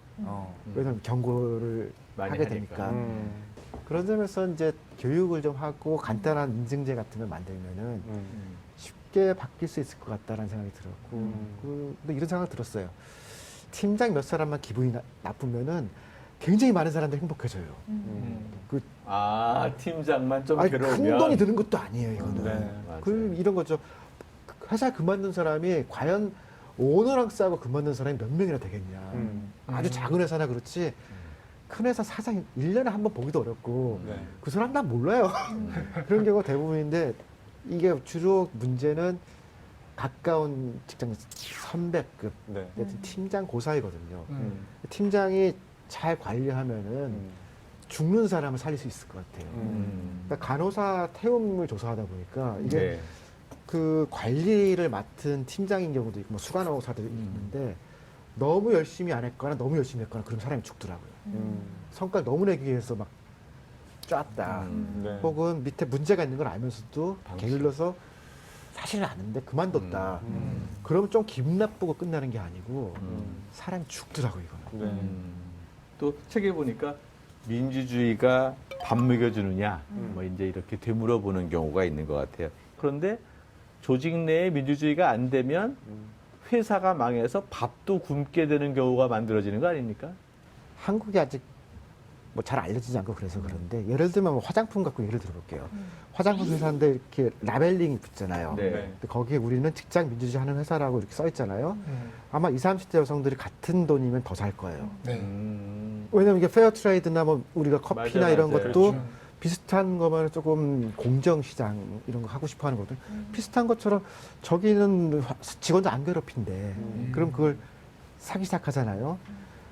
왜냐하면 경고를 많이 하게 하니까. 되니까. 그런 점에서 이제 교육을 좀 하고 간단한 인증제 같은 걸 만들면은 쉽게 바뀔 수 있을 것 같다는 생각이 들었고, 근데 이런 생각이 들었어요. 팀장 몇 사람만 기분이 나쁘면은 굉장히 많은 사람들이 행복해져요. 팀장만 좀 아니, 괴로우면. 큰 돈이 드는 것도 아니에요, 이거는. 네, 맞아요. 이런 거죠. 회사 그만둔 사람이 과연 오너랑 싸고 그만둔 사람이 몇 명이나 되겠냐. 아주 작은 회사나 그렇지. 큰 회사 사장 1년에 한 번 보기도 어렵고 네. 그 사람 난 몰라요. 그런 경우가 대부분인데 이게 주로 문제는 가까운 직장 선배급 네. 팀장 그 사이거든요. 팀장이 잘 관리하면은 죽는 사람을 살릴 수 있을 것 같아요. 그러니까 간호사 태움을 조사하다 보니까 이게 네. 그 관리를 맡은 팀장인 경우도 있고 뭐 수간호사들이 있는데 너무 열심히 안 했거나 너무 열심히 했거나 그럼 사람이 죽더라고요. 성과를 너무 내기 위해서 막 쫙다. 네. 혹은 밑에 문제가 있는 걸 알면서도 게을러서 사실은 아는데 그만뒀다. 그러면 좀 기분 나쁘고 끝나는 게 아니고 사람이 죽더라고요, 이거는. 네. 또 책에 보니까 민주주의가 밥 먹여주느냐, 뭐 이제 이렇게 되물어보는 경우가 있는 것 같아요. 그런데 조직 내에 민주주의가 안 되면 회사가 망해서 밥도 굶게 되는 경우가 만들어지는 거 아닙니까? 한국이 아직 뭐 잘 알려지지 않고 그래서 그런데 예를 들면 뭐 화장품 갖고 예를 들어볼게요. 화장품 회사인데 이렇게 라벨링이 붙잖아요. 네. 근데 거기에 우리는 직장 민주주의 하는 회사라고 이렇게 써 있잖아요. 아마 20, 30대 여성들이 같은 돈이면 더 살 거예요. 왜냐면 이게 페어 트레이드나 뭐 우리가 커피나 맞아요, 이런 맞아요. 것도 그렇죠. 비슷한 거면 조금 공정시장 이런 거 하고 싶어 하는 거든 비슷한 것처럼 저기는 직원도 안 괴롭힌대. 그럼 그걸 사기 시작하잖아요.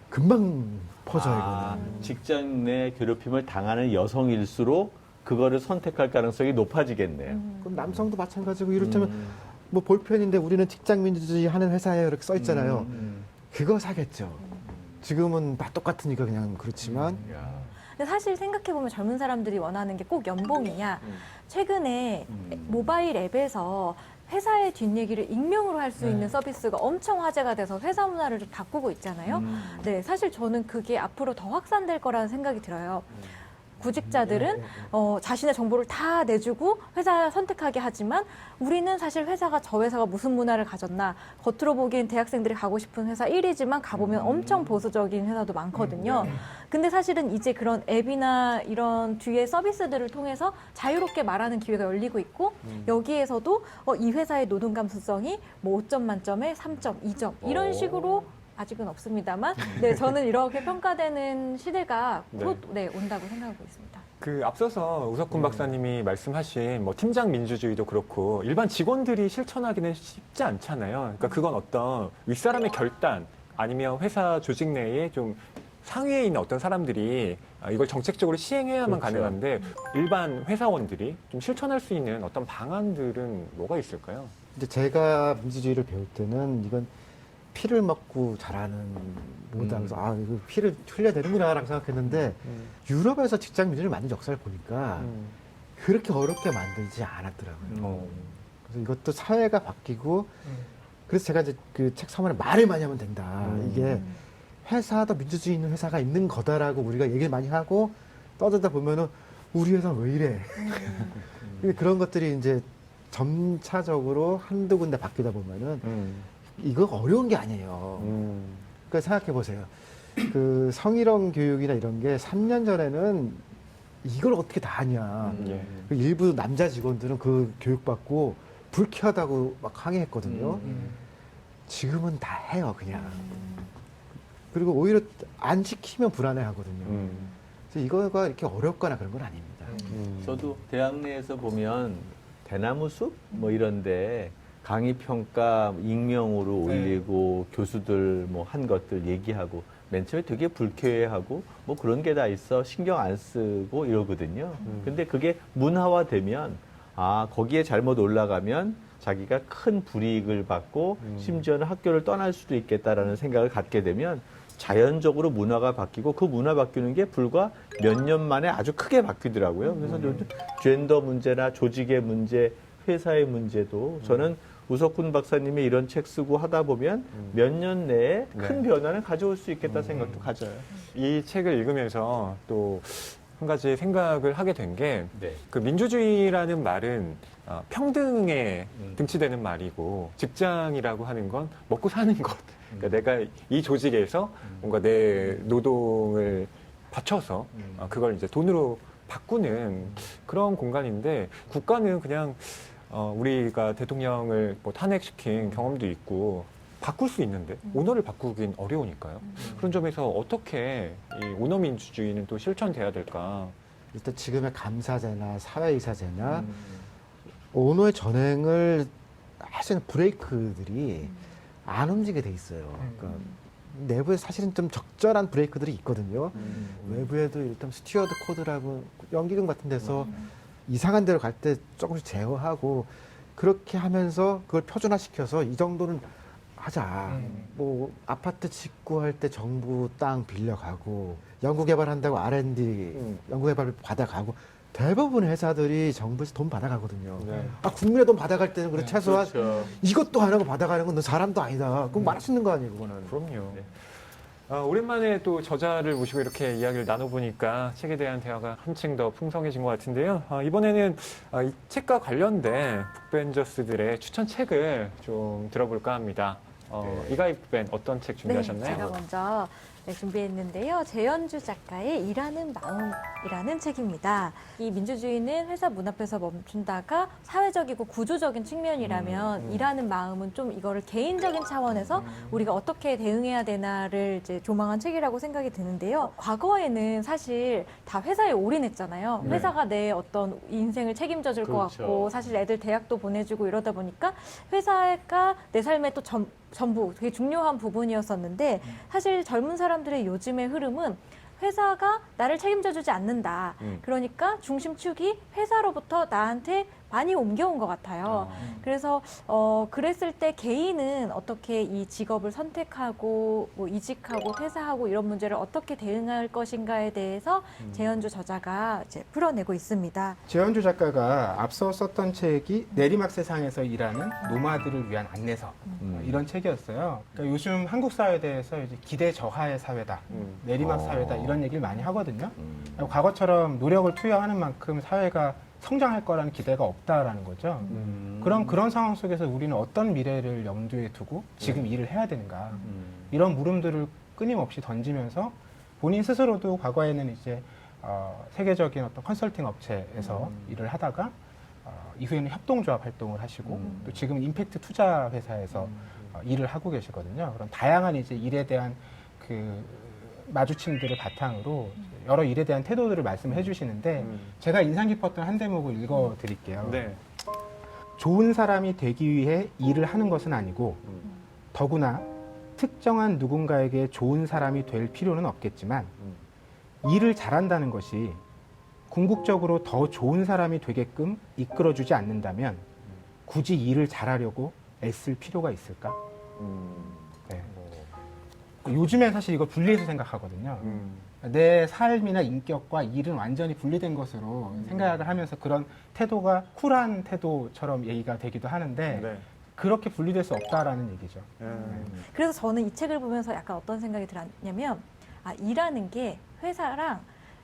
금방 퍼져요, 이거는. 직장 내 괴롭힘을 당하는 여성일수록 그거를 선택할 가능성이 높아지겠네요. 그럼 남성도 마찬가지고 이를테면 뭐 볼펜인데 우리는 직장 민주주의 하는 회사에 이렇게 써 있잖아요. 그거 사겠죠. 지금은 다 똑같으니까 그냥 그렇지만 야. 근데 사실 생각해보면 젊은 사람들이 원하는 게 꼭 연봉이냐. 최근에 모바일 앱에서 회사의 뒷얘기를 익명으로 할 수 있는 서비스가 엄청 화제가 돼서 회사 문화를 좀 바꾸고 있잖아요. 네, 사실 저는 그게 앞으로 더 확산될 거라는 생각이 들어요. 구직자들은 자신의 정보를 다 내주고 회사 선택하게 하지만 우리는 사실 회사가 저 회사가 무슨 문화를 가졌나 겉으로 보기엔 대학생들이 가고 싶은 회사 1위지만 가보면 엄청 보수적인 회사도 많거든요. 근데 사실은 이제 그런 앱이나 이런 뒤에 서비스들을 통해서 자유롭게 말하는 기회가 열리고 있고 여기에서도 이 회사의 노동 감수성이 뭐 5점 만점에 3점, 2점 이런 식으로 아직은 없습니다만, 네, 저는 이렇게 평가되는 시대가 곧 온다고 생각하고 있습니다. 그 앞서서 우석훈 박사님이 말씀하신 뭐 팀장 민주주의도 그렇고 일반 직원들이 실천하기는 쉽지 않잖아요. 그러니까 그건 어떤 윗사람의 결단 아니면 회사 조직 내에 좀 상위에 있는 어떤 사람들이 이걸 정책적으로 시행해야만 그렇죠. 가능한데 일반 회사원들이 좀 실천할 수 있는 어떤 방안들은 뭐가 있을까요? 이제 제가 민주주의를 배울 때는 이건 피를 먹고 자라는 뭐다. 그래서 아, 이거 피를 흘려야 되는구나라고 생각했는데 유럽에서 직장 민주주의를 만든 역사를 보니까 그렇게 어렵게 만들지 않았더라고요. 그래서 이것도 사회가 바뀌고 그래서 제가 이제 그 책 서문에 말을 많이 하면 된다. 이게 회사도 민주주의 있는 회사가 있는 거다라고 우리가 얘기를 많이 하고 떠들다 보면은 우리 회사는 왜 이래? 근데 그런 것들이 이제 점차적으로 한두 군데 바뀌다 보면은 이거 어려운 게 아니에요. 그러니까 생각해 보세요. 그 성희롱 교육이나 이런 게 3년 전에는 이걸 어떻게 다 하냐. 그 일부 남자 직원들은 그 교육받고 불쾌하다고 막 항의했거든요. 지금은 다 해요, 그냥. 그리고 오히려 안 시키면 불안해 하거든요. 그래서 이거가 이렇게 어렵거나 그런 건 아닙니다. 저도 대학 내에서 보면 대나무 숲 뭐 이런데 강의 평가 익명으로 올리고 교수들 뭐 한 것들 얘기하고 맨 처음에 되게 불쾌해하고 뭐 그런 게 다 있어 신경 안 쓰고 이러거든요. 근데 그게 문화화되면 아 거기에 잘못 올라가면 자기가 큰 불이익을 받고 심지어는 학교를 떠날 수도 있겠다라는 생각을 갖게 되면 자연적으로 문화가 바뀌고 그 문화 바뀌는 게 불과 몇 년 만에 아주 크게 바뀌더라고요. 그래서 요즘 젠더 문제나 조직의 문제, 회사의 문제도 저는 우석훈 박사님이 이런 책 쓰고 하다 보면 몇 년 내에 큰 변화를 가져올 수 있겠다 생각도 가져요. 이 책을 읽으면서 또 한 가지 생각을 하게 된 게 그 네. 민주주의라는 말은 평등에 등치되는 말이고 직장이라고 하는 건 먹고 사는 것. 그러니까 내가 이 조직에서 뭔가 내 노동을 바쳐서 그걸 이제 돈으로 바꾸는 그런 공간인데 국가는 그냥 우리가 대통령을 뭐 탄핵시킨 경험도 있고 바꿀 수 있는데 오너를 바꾸긴 어려우니까요. 그런 점에서 어떻게 이 오너 민주주의는 또 실천돼야 될까? 일단 지금의 감사제나 사회이사제나 오너의 전행을 할 수 있는 브레이크들이 안 움직이게 돼 있어요. 그러니까 내부에 사실은 좀 적절한 브레이크들이 있거든요. 외부에도 일단 스튜어드 코드라고 연기금 같은 데서 이상한 데로 갈 때 조금씩 제어하고 그렇게 하면서 그걸 표준화시켜서 이 정도는 하자. 뭐 아파트 직구할 때 정부 땅 빌려가고 연구개발한다고 R&D 연구개발 받아가고 대부분의 회사들이 정부에서 돈 받아가거든요. 네. 아, 국민의 돈 받아갈 때는 그래 최소한 그렇죠. 이것도 안 하고 받아가는 건 너 사람도 아니다. 그럼 말할 수 있는 거 아니에요, 그거는. 그럼요. 오랜만에 또 저자를 모시고 이렇게 이야기를 나눠보니까 책에 대한 대화가 한층 더 풍성해진 것 같은데요. 이번에는 이 책과 관련된 북벤저스들의 추천 책을 좀 들어볼까 합니다. 이가희 북벤 어떤 책 준비하셨나요? 네, 제가 먼저 준비했는데요. 재현주 작가의 일하는 마음이라는 책입니다. 이 민주주의는 회사 문 앞에서 멈춘다가 사회적이고 구조적인 측면이라면 일하는 마음은 좀 이거를 개인적인 차원에서 우리가 어떻게 대응해야 되나를 이제 조망한 책이라고 생각이 드는데요. 과거에는 사실 다 회사에 올인했잖아요. 회사가 내 어떤 인생을 책임져 줄 것 그렇죠. 같고 사실 애들 대학도 보내주고 이러다 보니까 회사가 내 삶의 또 전부 되게 중요한 부분이었었는데 사실 젊은 사람들의 요즘의 흐름은 회사가 나를 책임져주지 않는다. 그러니까 중심축이 회사로부터 나한테 많이 옮겨온 것 같아요. 그래서 그랬을 때 개인은 어떻게 이 직업을 선택하고 뭐 이직하고 퇴사하고 이런 문제를 어떻게 대응할 것인가에 대해서 재현주 저자가 이제 풀어내고 있습니다. 재현주 작가가 앞서 썼던 책이 내리막 세상에서 일하는 노마드를 위한 안내서 이런 책이었어요. 그러니까 요즘 한국 사회에 대해서 이제 기대 저하의 사회다, 내리막 사회다 이런 얘기를 많이 하거든요. 과거처럼 노력을 투여하는 만큼 사회가 성장할 거라는 기대가 없다라는 거죠. 그럼 그런 상황 속에서 우리는 어떤 미래를 염두에 두고 지금 일을 해야 되는가? 이런 물음들을 끊임없이 던지면서 본인 스스로도 과거에는 이제 세계적인 어떤 컨설팅 업체에서 일을 하다가 이후에는 협동조합 활동을 하시고 또 지금 임팩트 투자 회사에서 일을 하고 계시거든요. 그럼 다양한 이제 일에 대한 그 마주침들을 바탕으로 여러 일에 대한 태도들을 말씀해 주시는데 제가 인상 깊었던 한 대목을 읽어 드릴게요. 네. 좋은 사람이 되기 위해 일을 하는 것은 아니고 더구나 특정한 누군가에게 좋은 사람이 될 필요는 없겠지만 일을 잘한다는 것이 궁극적으로 더 좋은 사람이 되게끔 이끌어주지 않는다면 굳이 일을 잘하려고 애쓸 필요가 있을까? 네. 요즘엔 사실 이걸 분리해서 생각하거든요. 내 삶이나 인격과 일은 완전히 분리된 것으로 생각을 하면서 그런 태도가 쿨한 태도처럼 얘기가 되기도 하는데 네. 그렇게 분리될 수 없다라는 얘기죠. 그래서 저는 이 책을 보면서 약간 어떤 생각이 들었냐면 일하는 게 회사랑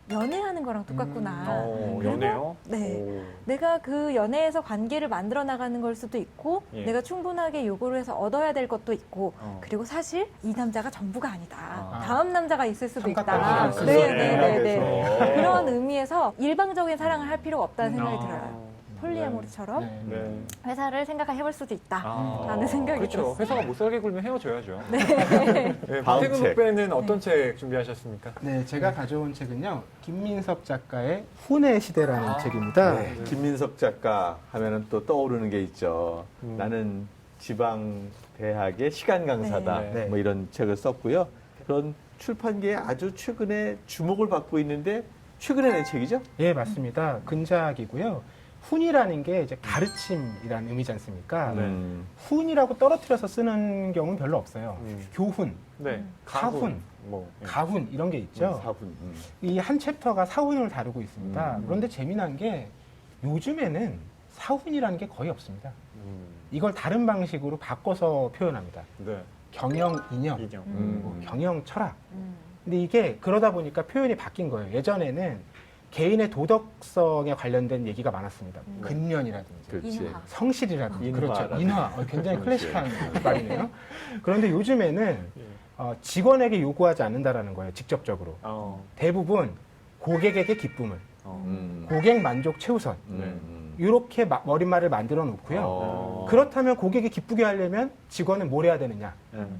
연애하는 거랑 똑같구나. 그리고 연애요? 네. 오. 내가 그 연애에서 관계를 만들어 나가는 걸 수도 있고 예. 내가 충분하게 요구를 해서 얻어야 될 것도 있고 어. 그리고 사실 이 남자가 전부가 아니다. 아. 다음 남자가 있을 수도 있다. 평가까지 할 네네네. 그런 의미에서 일방적인 사랑을 할 필요가 없다는 생각이 들어요. 폴리아모르처럼 네. 네. 회사를 생각해볼 수도 있다. 아. 라는 생각이 그렇죠. 들었어요. 회사가 못 살게 굴면 헤어져야죠. 네. 네, 다음 박태근 책. 북배는 어떤 책 준비하셨습니까? 네, 제가 가져온 책은요. 김민석 작가의 혼의 시대라는 책입니다. 네, 김민석 작가 하면은 또 떠오르는 게 있죠. 나는 지방 대학의 시간 강사다. 네. 뭐 이런 책을 썼고요. 그런 출판계에 아주 최근에 주목을 받고 있는데 최근에 낸 책이죠? 예, 맞습니다. 근작이고요. 훈이라는 게 이제 가르침이라는 의미지 않습니까? 네. 훈이라고 떨어뜨려서 쓰는 경우는 별로 없어요. 교훈, 네. 사훈, 뭐. 예. 가훈 이런 게 있죠. 사분. 이 한 챕터가 사훈을 다루고 있습니다. 그런데 재미난 게 요즘에는 사훈이라는 게 거의 없습니다. 이걸 다른 방식으로 바꿔서 표현합니다. 네. 경영 이념, 이경. 뭐 경영 철학. 근데 이게 그러다 보니까 표현이 바뀐 거예요. 예전에는 개인의 도덕성에 관련된 얘기가 많았습니다. 근면이라든지 그렇지. 인화. 성실이라든지 인화라든지. 그렇죠. 인화. 굉장히 그렇지. 클래식한 말이네요. 그런데 요즘에는 직원에게 요구하지 않는다라는 거예요. 직접적으로. 대부분 고객에게 기쁨을, 고객 만족 최우선. 이렇게 머릿말을 만들어 놓고요. 그렇다면 고객이 기쁘게 하려면 직원은 뭘 해야 되느냐?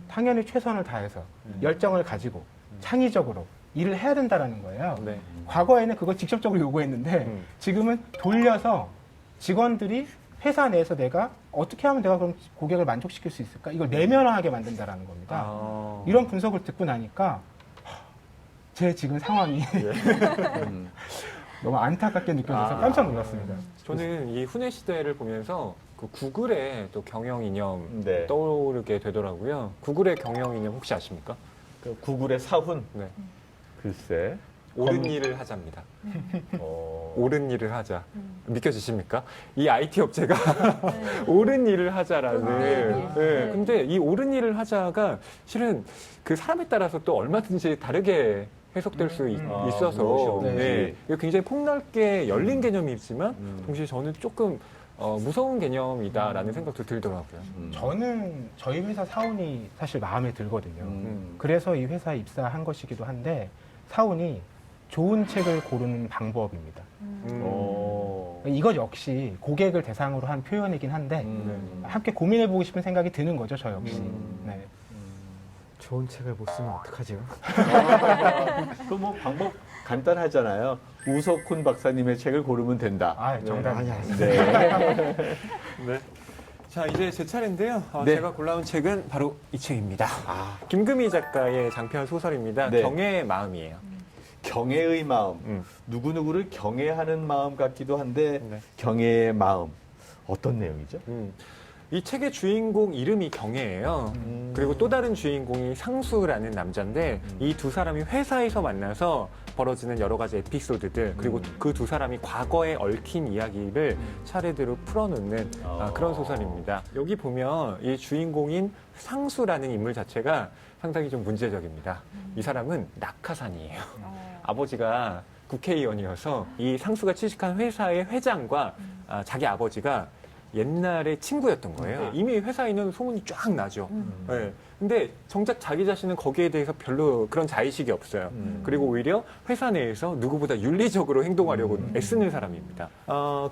당연히 최선을 다해서 열정을 가지고 창의적으로 일을 해야 된다라는 거예요. 네. 과거에는 그걸 직접적으로 요구했는데 지금은 돌려서 직원들이 회사 내에서 내가 어떻게 하면 내가 그럼 고객을 만족시킬 수 있을까? 이걸 내면화하게 만든다라는 겁니다. 이런 분석을 듣고 나니까 제 지금 상황이 너무 안타깝게 느껴져서 깜짝 놀랐습니다. 저는 이 훈회 시대를 보면서 그 구글의 또 경영 이념 네. 떠오르게 되더라고요. 구글의 경영 이념 혹시 아십니까? 그 구글의 사훈. 네. 글쎄. 옳은 일을 하자입니다. 어, 옳은 일을 하자. 믿겨지십니까? 이 IT 업체가 옳은 일을 하자라는. 네. 근데 이 옳은 일을 하자가 실은 그 사람에 따라서 또 얼마든지 다르게 해석될 수 있어서 무엇이 옳은지. 네. 이거 굉장히 폭넓게 열린 개념이지만 동시에 저는 조금 무서운 개념이다라는 생각도 들더라고요. 저는 저희 회사 사원이 사실 마음에 들거든요. 그래서 이 회사에 입사한 것이기도 한데 사원이 좋은 책을 고르는 방법입니다. 어, 이것 역시 고객을 대상으로 한 표현이긴 한데 함께 고민해보고 싶은 생각이 드는 거죠, 저 역시. 네. 좋은 책을 못 쓰면 어떡하죠? 그 뭐 방법 간단하잖아요. 우석훈 박사님의 책을 고르면 된다. 아, 정답. 아니, 아니. 네. 네. 자, 이제 제 차례인데요. 네. 제가 골라온 책은 바로 이 책입니다. 김금희 작가의 장편 소설입니다. 네. 경애의 마음이에요. 경애의 마음. 누구누구를 경애하는 마음 같기도 한데 네. 경애의 마음. 어떤 내용이죠? 이 책의 주인공 이름이 경애예요. 그리고 또 다른 주인공이 상수라는 남자인데 이 두 사람이 회사에서 만나서 벌어지는 여러 가지 에피소드들 그리고 그 두 사람이 과거에 얽힌 이야기를 차례대로 풀어놓는 그런 소설입니다. 여기 보면 이 주인공인 상수라는 인물 자체가 상당히 좀 문제적입니다. 이 사람은 낙하산이에요. 아버지가 국회의원이어서 이 상수가 취직한 회사의 회장과 자기 아버지가 옛날에 친구였던 거예요. 이미 회사에는 소문이 쫙 나죠. 네. 근데 정작 자기 자신은 거기에 대해서 별로 그런 자의식이 없어요. 그리고 오히려 회사 내에서 누구보다 윤리적으로 행동하려고 애쓰는 사람입니다.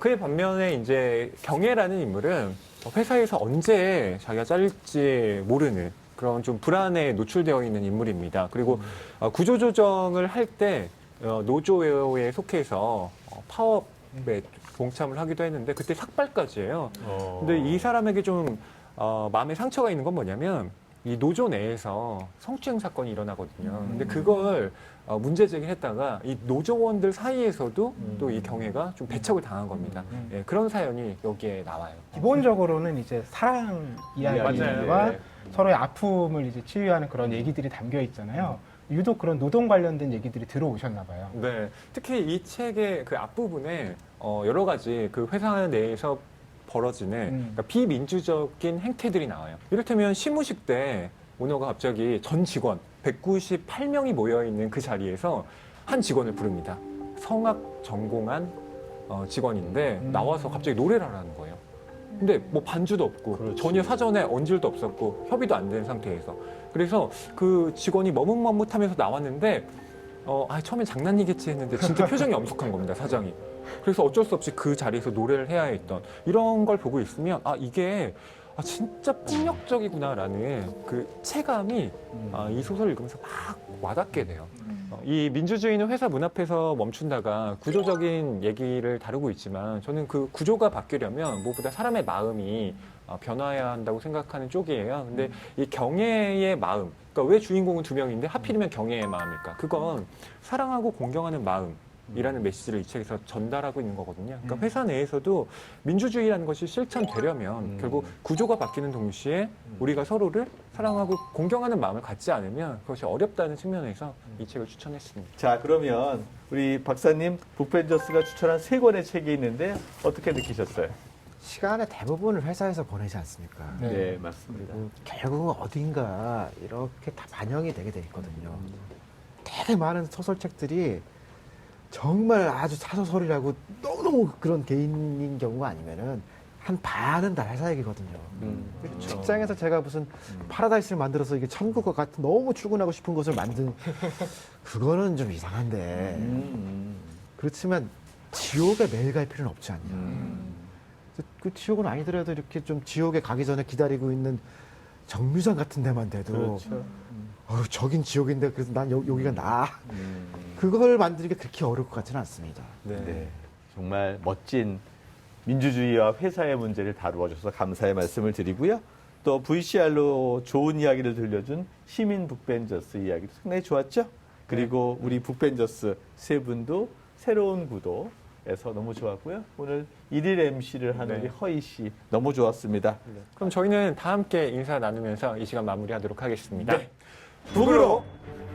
그의 반면에 이제 경애라는 인물은 회사에서 언제 자기가 잘릴지 모르는 그런 좀 불안에 노출되어 있는 인물입니다. 그리고 구조조정을 할 때 노조에 속해서 파업에 동참을 하기도 했는데 그때 삭발까지 해요. 근데 이 사람에게 좀 마음에 상처가 있는 건 뭐냐면 이 노조 내에서 성추행 사건이 일어나거든요. 근데 그걸 문제 제기했다가 이 노조원들 사이에서도 또 이 경애가 좀 배척을 당한 겁니다. 예, 그런 사연이 여기에 나와요. 기본적으로는 이제 사랑 이야기와 맞아요. 네. 서로의 아픔을 이제 치유하는 그런 얘기들이 담겨 있잖아요. 유독 그런 노동 관련된 얘기들이 들어오셨나 봐요. 네, 특히 이 책의 그 앞부분에 여러 가지 그 회사 내에서 벌어지는 그러니까 비민주적인 행태들이 나와요. 이를테면 시무식 때 오너가 갑자기 전 직원 198명이 모여있는 그 자리에서 한 직원을 부릅니다. 성악 전공한 직원인데 나와서 갑자기 노래를 하라는 거예요. 근데 뭐 반주도 없고 그렇지. 전혀 사전에 언질도 없었고 협의도 안 된 상태에서 그래서 그 직원이 머뭇머뭇하면서 나왔는데 처음엔 장난이겠지 했는데 진짜 표정이 엄숙한 겁니다, 사장이. 그래서 어쩔 수 없이 그 자리에서 노래를 해야 했던 이런 걸 보고 있으면 이게 진짜 폭력적이구나라는 그 체감이 이 소설을 읽으면서 막 와닿게 돼요. 이 민주주의는 회사 문 앞에서 멈춘다가 구조적인 얘기를 다루고 있지만 저는 그 구조가 바뀌려면 무엇보다 사람의 마음이 변화해야 한다고 생각하는 쪽이에요. 근데 이 경애의 마음, 그러니까 왜 주인공은 두 명인데 하필이면 경애의 마음일까? 그건 사랑하고 공경하는 마음이라는 메시지를 이 책에서 전달하고 있는 거거든요. 그러니까 회사 내에서도 민주주의라는 것이 실천되려면 결국 구조가 바뀌는 동시에 우리가 서로를 사랑하고 공경하는 마음을 갖지 않으면 그것이 어렵다는 측면에서 이 책을 추천했습니다. 자, 그러면 우리 박사님 북벤저스가 추천한 세 권의 책이 있는데 어떻게 느끼셨어요? 시간의 대부분을 회사에서 보내지 않습니까? 네, 맞습니다. 그리고 결국은 어딘가 이렇게 다 반영이 되게 돼 있거든요. 되게 많은 소설책들이 정말 아주 사소설이라고 너무너무 그런 개인인 경우가 아니면은 한 반은 다 회사 얘기거든요. 그렇죠. 직장에서 제가 무슨 파라다이스를 만들어서 이게 천국과 같은 너무 출근하고 싶은 곳을 만든 그거는 좀 이상한데 그렇지만 지옥에 매일 갈 필요는 없지 않냐. 그 지옥은 아니더라도 이렇게 좀 지옥에 가기 전에 기다리고 있는 정류장 같은 데만 돼도 그렇죠. 저긴 지옥인데 그래서 난 여기가 나아. 그걸 만들기가 그렇게 어려울 것 같지는 않습니다. 네. 정말 멋진 민주주의와 회사의 문제를 다루어 줘서 감사의 말씀을 드리고요. 또 VCR로 좋은 이야기를 들려준 시민 북벤저스 이야기도 상당히 좋았죠. 그리고 우리 북벤저스 세 분도 새로운 구도에서 너무 좋았고요. 오늘 1일 MC를 하는 네. 우리 허희 씨 너무 좋았습니다. 그럼 저희는 다 함께 인사 나누면서 이 시간 마무리하도록 하겠습니다. 네. 북으로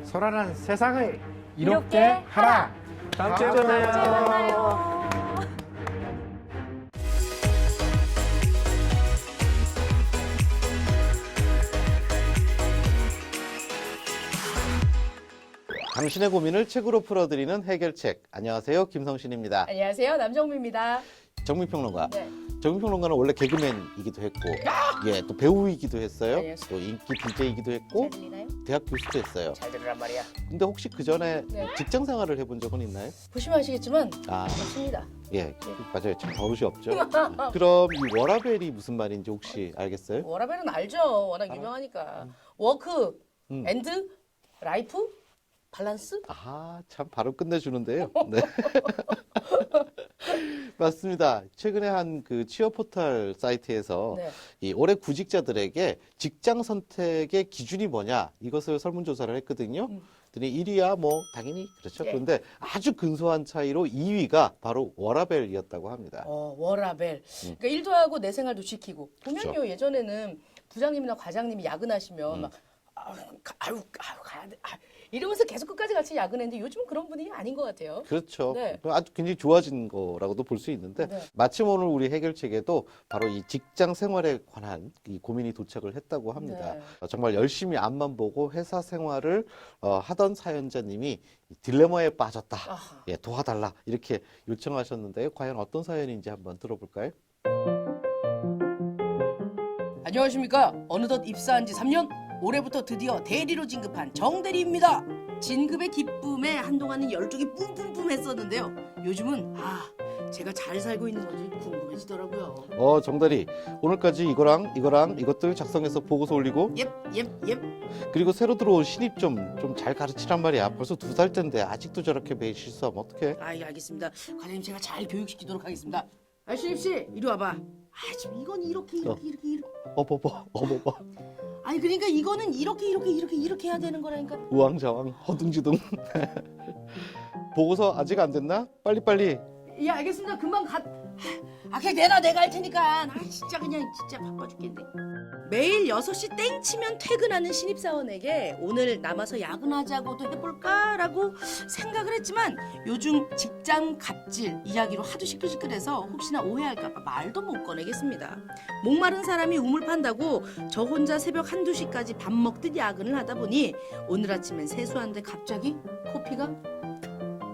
소란한 세상을 이롭게 이롭게 하라. 다음 주에 만나요. 만나요. 당신의 고민을 책으로 풀어드리는 해결책. 안녕하세요, 김성신입니다. 안녕하세요. 남정미입니다. 정민평론가. 네. 정민평론가는 원래 개그맨이기도 했고, 예, 또 배우이기도 했어요. 안녕하세요. 또 인기 DJ이기도 했고, 잘 들리나요? 대학 교수도 했어요. 잘 들으란 말이야. 근데 혹시 그 전에 네. 직장 생활을 해본 적은 있나요? 보시면 아시겠지만 아, 없습니다. 예, 맞아요. 참 버릇이 없죠. 그럼 이 워라벨이 무슨 말인지 혹시 알겠어요? 워라벨은 알죠. 워낙 유명하니까. 워크, 음. 앤드, 라이프, 밸런스? 아, 참 바로 끝내주는데요. 네. 맞습니다. 최근에 한 그 취업 포털 사이트에서 네. 이 올해 구직자들에게 직장 선택의 기준이 뭐냐 이것을 설문조사를 했거든요. 그랬더니 1위야 뭐 당연히 그렇죠. 예. 그런데 아주 근소한 차이로 2위가 바로 워라벨이었다고 합니다. 워라벨. 그러니까 일도 하고 내 생활도 지키고. 보면요, 그렇죠. 예전에는 부장님이나 과장님이 야근하시면 막 아유, 가야 돼. 이러면서 계속 끝까지 같이 야근했는데 요즘은 그런 분위기 아닌 것 같아요. 그렇죠. 네. 아주 굉장히 좋아진 거라고도 볼 수 있는데 네. 마침 오늘 우리 해결책에도 바로 이 직장 생활에 관한 이 고민이 도착을 했다고 합니다. 네. 정말 열심히 앞만 보고 회사 생활을 하던 사연자님이 이 딜레마에 빠졌다. 아하. 예, 도와달라 이렇게 요청하셨는데요. 과연 어떤 사연인지 한번 들어볼까요? 안녕하십니까. 어느덧 입사한 지 3년, 올해부터 드디어 대리로 진급한 정대리입니다. 진급의 기쁨에 한동안은 열정이 뿜뿜뿜 했었는데요. 요즘은 제가 잘 살고 있는 건지 궁금해지더라고요. 정대리 오늘까지 이거랑 이것들 작성해서 보고서 올리고 예. 그리고 새로 들어온 신입 좀 잘 가르치란 말이야. 벌써 2살 때인데 아직도 저렇게 매일 실수하면 어떡해? 알겠습니다. 과장님 제가 잘 교육시키도록 하겠습니다. 신입씨 이리 와봐. 지금 이건 이렇게. 어버버. 아니 그러니까 이거는 이렇게 해야 되는 거라니까. 우왕좌왕 허둥지둥. 보고서 아직 안 됐나? 빨리빨리. 예 알겠습니다. 금방 그냥 내놔 내가 할 테니까. 진짜 바빠 죽겠네. 매일 6시 땡 치면 퇴근하는 신입사원에게 오늘 남아서 야근하자고도 해볼까라고 생각을 했지만 요즘 직장 갑질 이야기로 하도 시끌시끌해서 혹시나 오해할까봐 말도 못 꺼내겠습니다. 목마른 사람이 우물 판다고 저 혼자 새벽 1-2시까지 밥 먹듯 야근을 하다 보니 오늘 아침엔 세수하는데 갑자기 코피가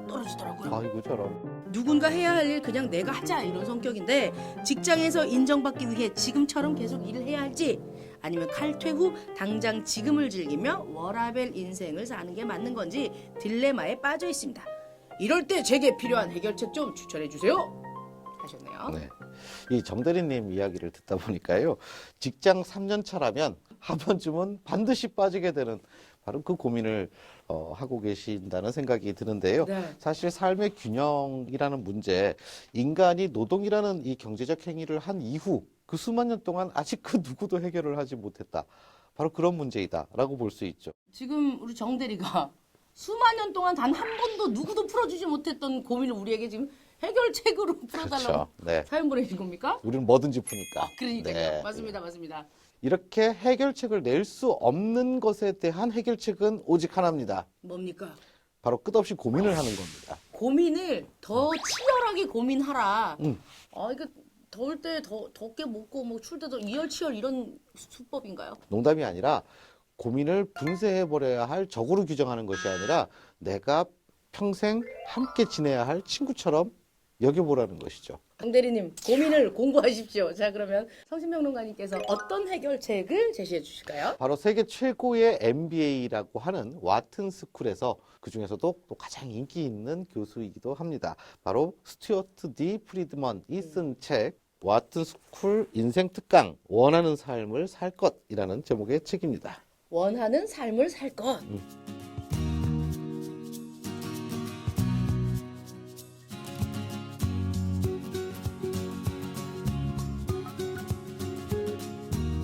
떨어지더라고요. 아이고 저런. 누군가 해야 할 일 그냥 내가 하자 이런 성격인데 직장에서 인정받기 위해 지금처럼 계속 일을 해야 할지 아니면 칼퇴 후 당장 지금을 즐기며 워라벨 인생을 사는 게 맞는 건지 딜레마에 빠져 있습니다. 이럴 때 제게 필요한 해결책 좀 추천해 주세요. 하셨네요. 네. 이 정대리님 이야기를 듣다 보니까요. 직장 3년 차라면 한 번쯤은 반드시 빠지게 되는 바로 그 고민을 하고 계신다는 생각이 드는데요. 네. 사실 삶의 균형이라는 문제, 인간이 노동이라는 이 경제적 행위를 한 이후 그 수만 년 동안 아직 그 누구도 해결을 하지 못했다. 바로 그런 문제이다라고 볼 수 있죠. 지금 우리 정 대리가 수만 년 동안 단 한 번도 누구도 풀어주지 못했던 고민을 우리에게 지금 해결책으로 풀어달라고 그렇죠. 네. 사연 보내신 겁니까? 우리는 뭐든지 푸니까. 그러니까요. 네. 맞습니다. 이렇게 해결책을 낼 수 없는 것에 대한 해결책은 오직 하나입니다. 뭡니까? 바로 끝없이 고민을 하는 겁니다. 고민을 더 치열하게 고민하라. 음. 이거 더울 때 덥게 먹고 뭐 추울 때도 이열치열 이런 수법인가요? 농담이 아니라 고민을 분쇄해버려야 할 적으로 규정하는 것이 아니라 내가 평생 함께 지내야 할 친구처럼 여겨보라는 것이죠. 정 대리님 고민을 공부하십시오. 자 그러면 성신평론가님께서 어떤 해결책을 제시해 주실까요? 바로 세계 최고의 MBA라고 하는 와튼 스쿨에서 그 중에서도 또 가장 인기 있는 교수이기도 합니다. 바로 스튜어트 D 프리드먼이 쓴 책 와튼 스쿨 인생 특강 원하는 삶을 살 것이라는 제목의 책입니다. 원하는 삶을 살 것.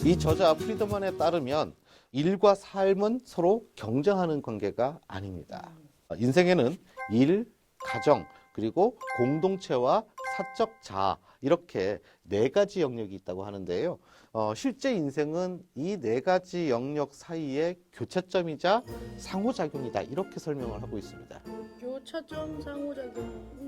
이 저자 프리드먼에 따르면 일과 삶은 서로 경쟁하는 관계가 아닙니다. 인생에는 일, 가정, 그리고 공동체와 사적 자아 이렇게 4가지 영역이 있다고 하는데요. 실제 인생은 이 4가지 영역 사이의 교차점이자 상호작용이다 이렇게 설명을 하고 있습니다. 교차점 상호작용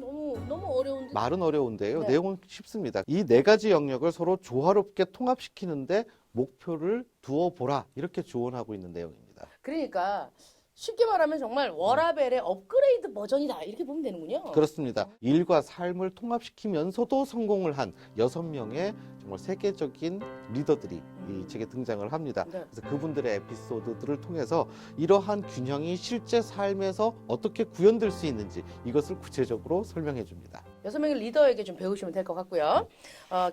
너무 어려운데. 말은 어려운데요. 네. 내용은 쉽습니다. 이 4가지 영역을 서로 조화롭게 통합시키는데 목표를 두어보라 이렇게 조언하고 있는 내용입니다. 그러니까 쉽게 말하면 정말 워라벨의 업그레이드 버전이다 이렇게 보면 되는군요. 그렇습니다. 일과 삶을 통합시키면서도 성공을 한 6명의 정말 세계적인 리더들이 이 책에 등장을 합니다. 네. 그래서 그분들의 에피소드들을 통해서 이러한 균형이 실제 삶에서 어떻게 구현될 수 있는지 이것을 구체적으로 설명해 줍니다. 6명의 리더에게 좀 배우시면 될 것 같고요.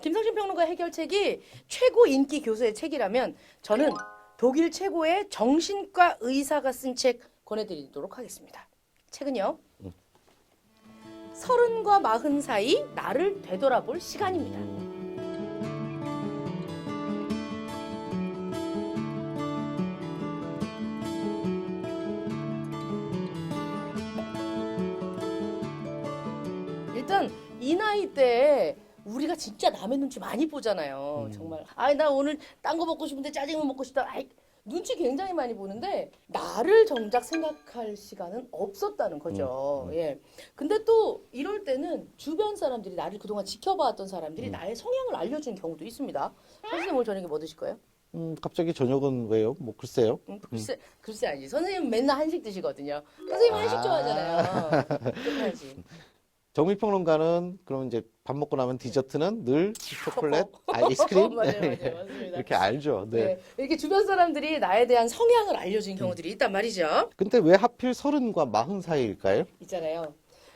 김성신 평론가 해결책이 최고 인기 교수의 책이라면 저는 독일 최고의 정신과 의사가 쓴 책 권해드리도록 하겠습니다. 책은요. 30과 40 사이 나를 되돌아볼 시간입니다. 일단 이 나이 때에 우리가 진짜 남의 눈치 많이 보잖아요. 정말. 나 오늘 딴 거 먹고 싶은데 짜장면 먹고 싶다. 눈치 굉장히 많이 보는데 나를 정작 생각할 시간은 없었다는 거죠. 예. 근데 또 이럴 때는 주변 사람들이 나를 그동안 지켜봐왔던 사람들이 나의 성향을 알려준 경우도 있습니다. 선생님 오늘 저녁에 뭐 드실 거예요? 갑자기 저녁은 왜요? 뭐 글쎄요. 글쎄 아니지. 선생님 맨날 한식 드시거든요. 선생님 한식 좋아하잖아요. 끝나지. 정미평론가는 그럼 이제 밥 먹고 나면 디저트는 늘 초콜릿, 아이스크림 맞아요, 맞습니다. 이렇게 알죠. 네. 네. 이렇게 주변 사람들이 나에 대한 성향을 알려준 경우들이 있단 말이죠. 근데 왜 하필 30과 40 사이일까요? 있잖아요.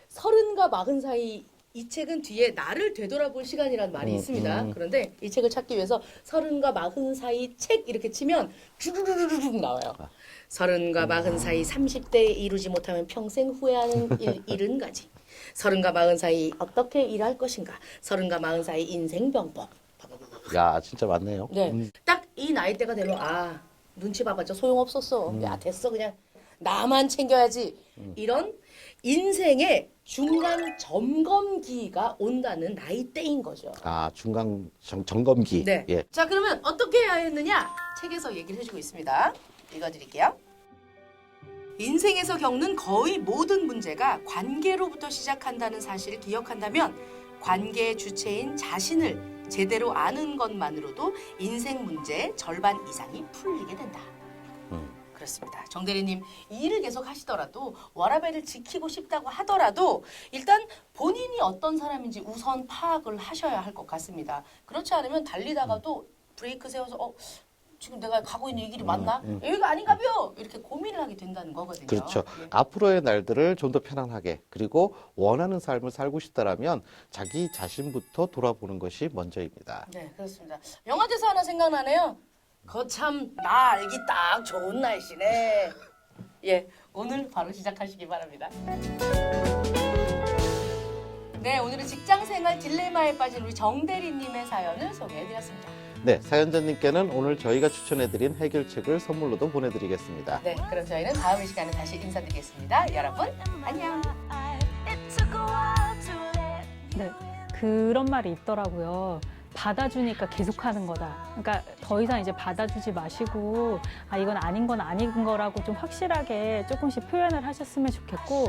30과 40 사이 이 책은 뒤에 나를 되돌아볼 시간이라는 말이 있습니다. 그런데 이 책을 찾기 위해서 30과 40 사이 책 이렇게 치면 주르르르륵 나와요. 30과 40 사이 30대에 이루지 못하면 평생 후회하는 일은 가지. 30과 40 사이 어떻게 일할 것인가. 30과 40 사이 인생병법. 야, 진짜 많네요. 네. 딱 이 나이대가 되면 눈치 봐봤자 소용없었어. 야 됐어 그냥 나만 챙겨야지. 이런 인생의 중간 점검기가 온다는 나이대인 거죠. 중간 점검기. 네. 예. 자 그러면 어떻게 해야 했느냐? 책에서 얘기를 해주고 있습니다. 읽어드릴게요. 인생에서 겪는 거의 모든 문제가 관계로부터 시작한다는 사실을 기억한다면 관계의 주체인 자신을 제대로 아는 것만으로도 인생 문제의 절반 이상이 풀리게 된다. 그렇습니다. 정 대리님 이 일을 계속 하시더라도 워라밸을 지키고 싶다고 하더라도 일단 본인이 어떤 사람인지 우선 파악을 하셔야 할 것 같습니다. 그렇지 않으면 달리다가도 브레이크 세워서 지금 내가 가고 있는 이 길이 맞나? 여기가 아닌가벼! 이렇게 고민을 하게 된다는 거거든요. 그렇죠. 네. 앞으로의 날들을 좀 더 편안하게 그리고 원하는 삶을 살고 싶다라면 자기 자신부터 돌아보는 것이 먼저입니다. 네, 그렇습니다. 영화 대사 하나 생각나네요. 거참 나 알기 딱 좋은 날씨네. 예, 오늘 바로 시작하시기 바랍니다. 네, 오늘은 직장생활 딜레마에 빠진 우리 정 대리님의 사연을 소개해드렸습니다. 네, 사연자님께는 오늘 저희가 추천해드린 해결책을 선물로도 보내드리겠습니다. 네, 그럼 저희는 다음 시간에 다시 인사드리겠습니다. 여러분, 안녕. 네, 그런 말이 있더라고요. 받아주니까 계속하는 거다. 그러니까 더 이상 이제 받아주지 마시고 이건 아닌 건 아닌 거라고 좀 확실하게 조금씩 표현을 하셨으면 좋겠고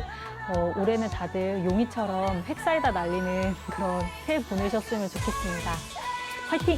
올해는 다들 용이처럼 획사이다 날리는 그런 새해 보내셨으면 좋겠습니다. 화이팅!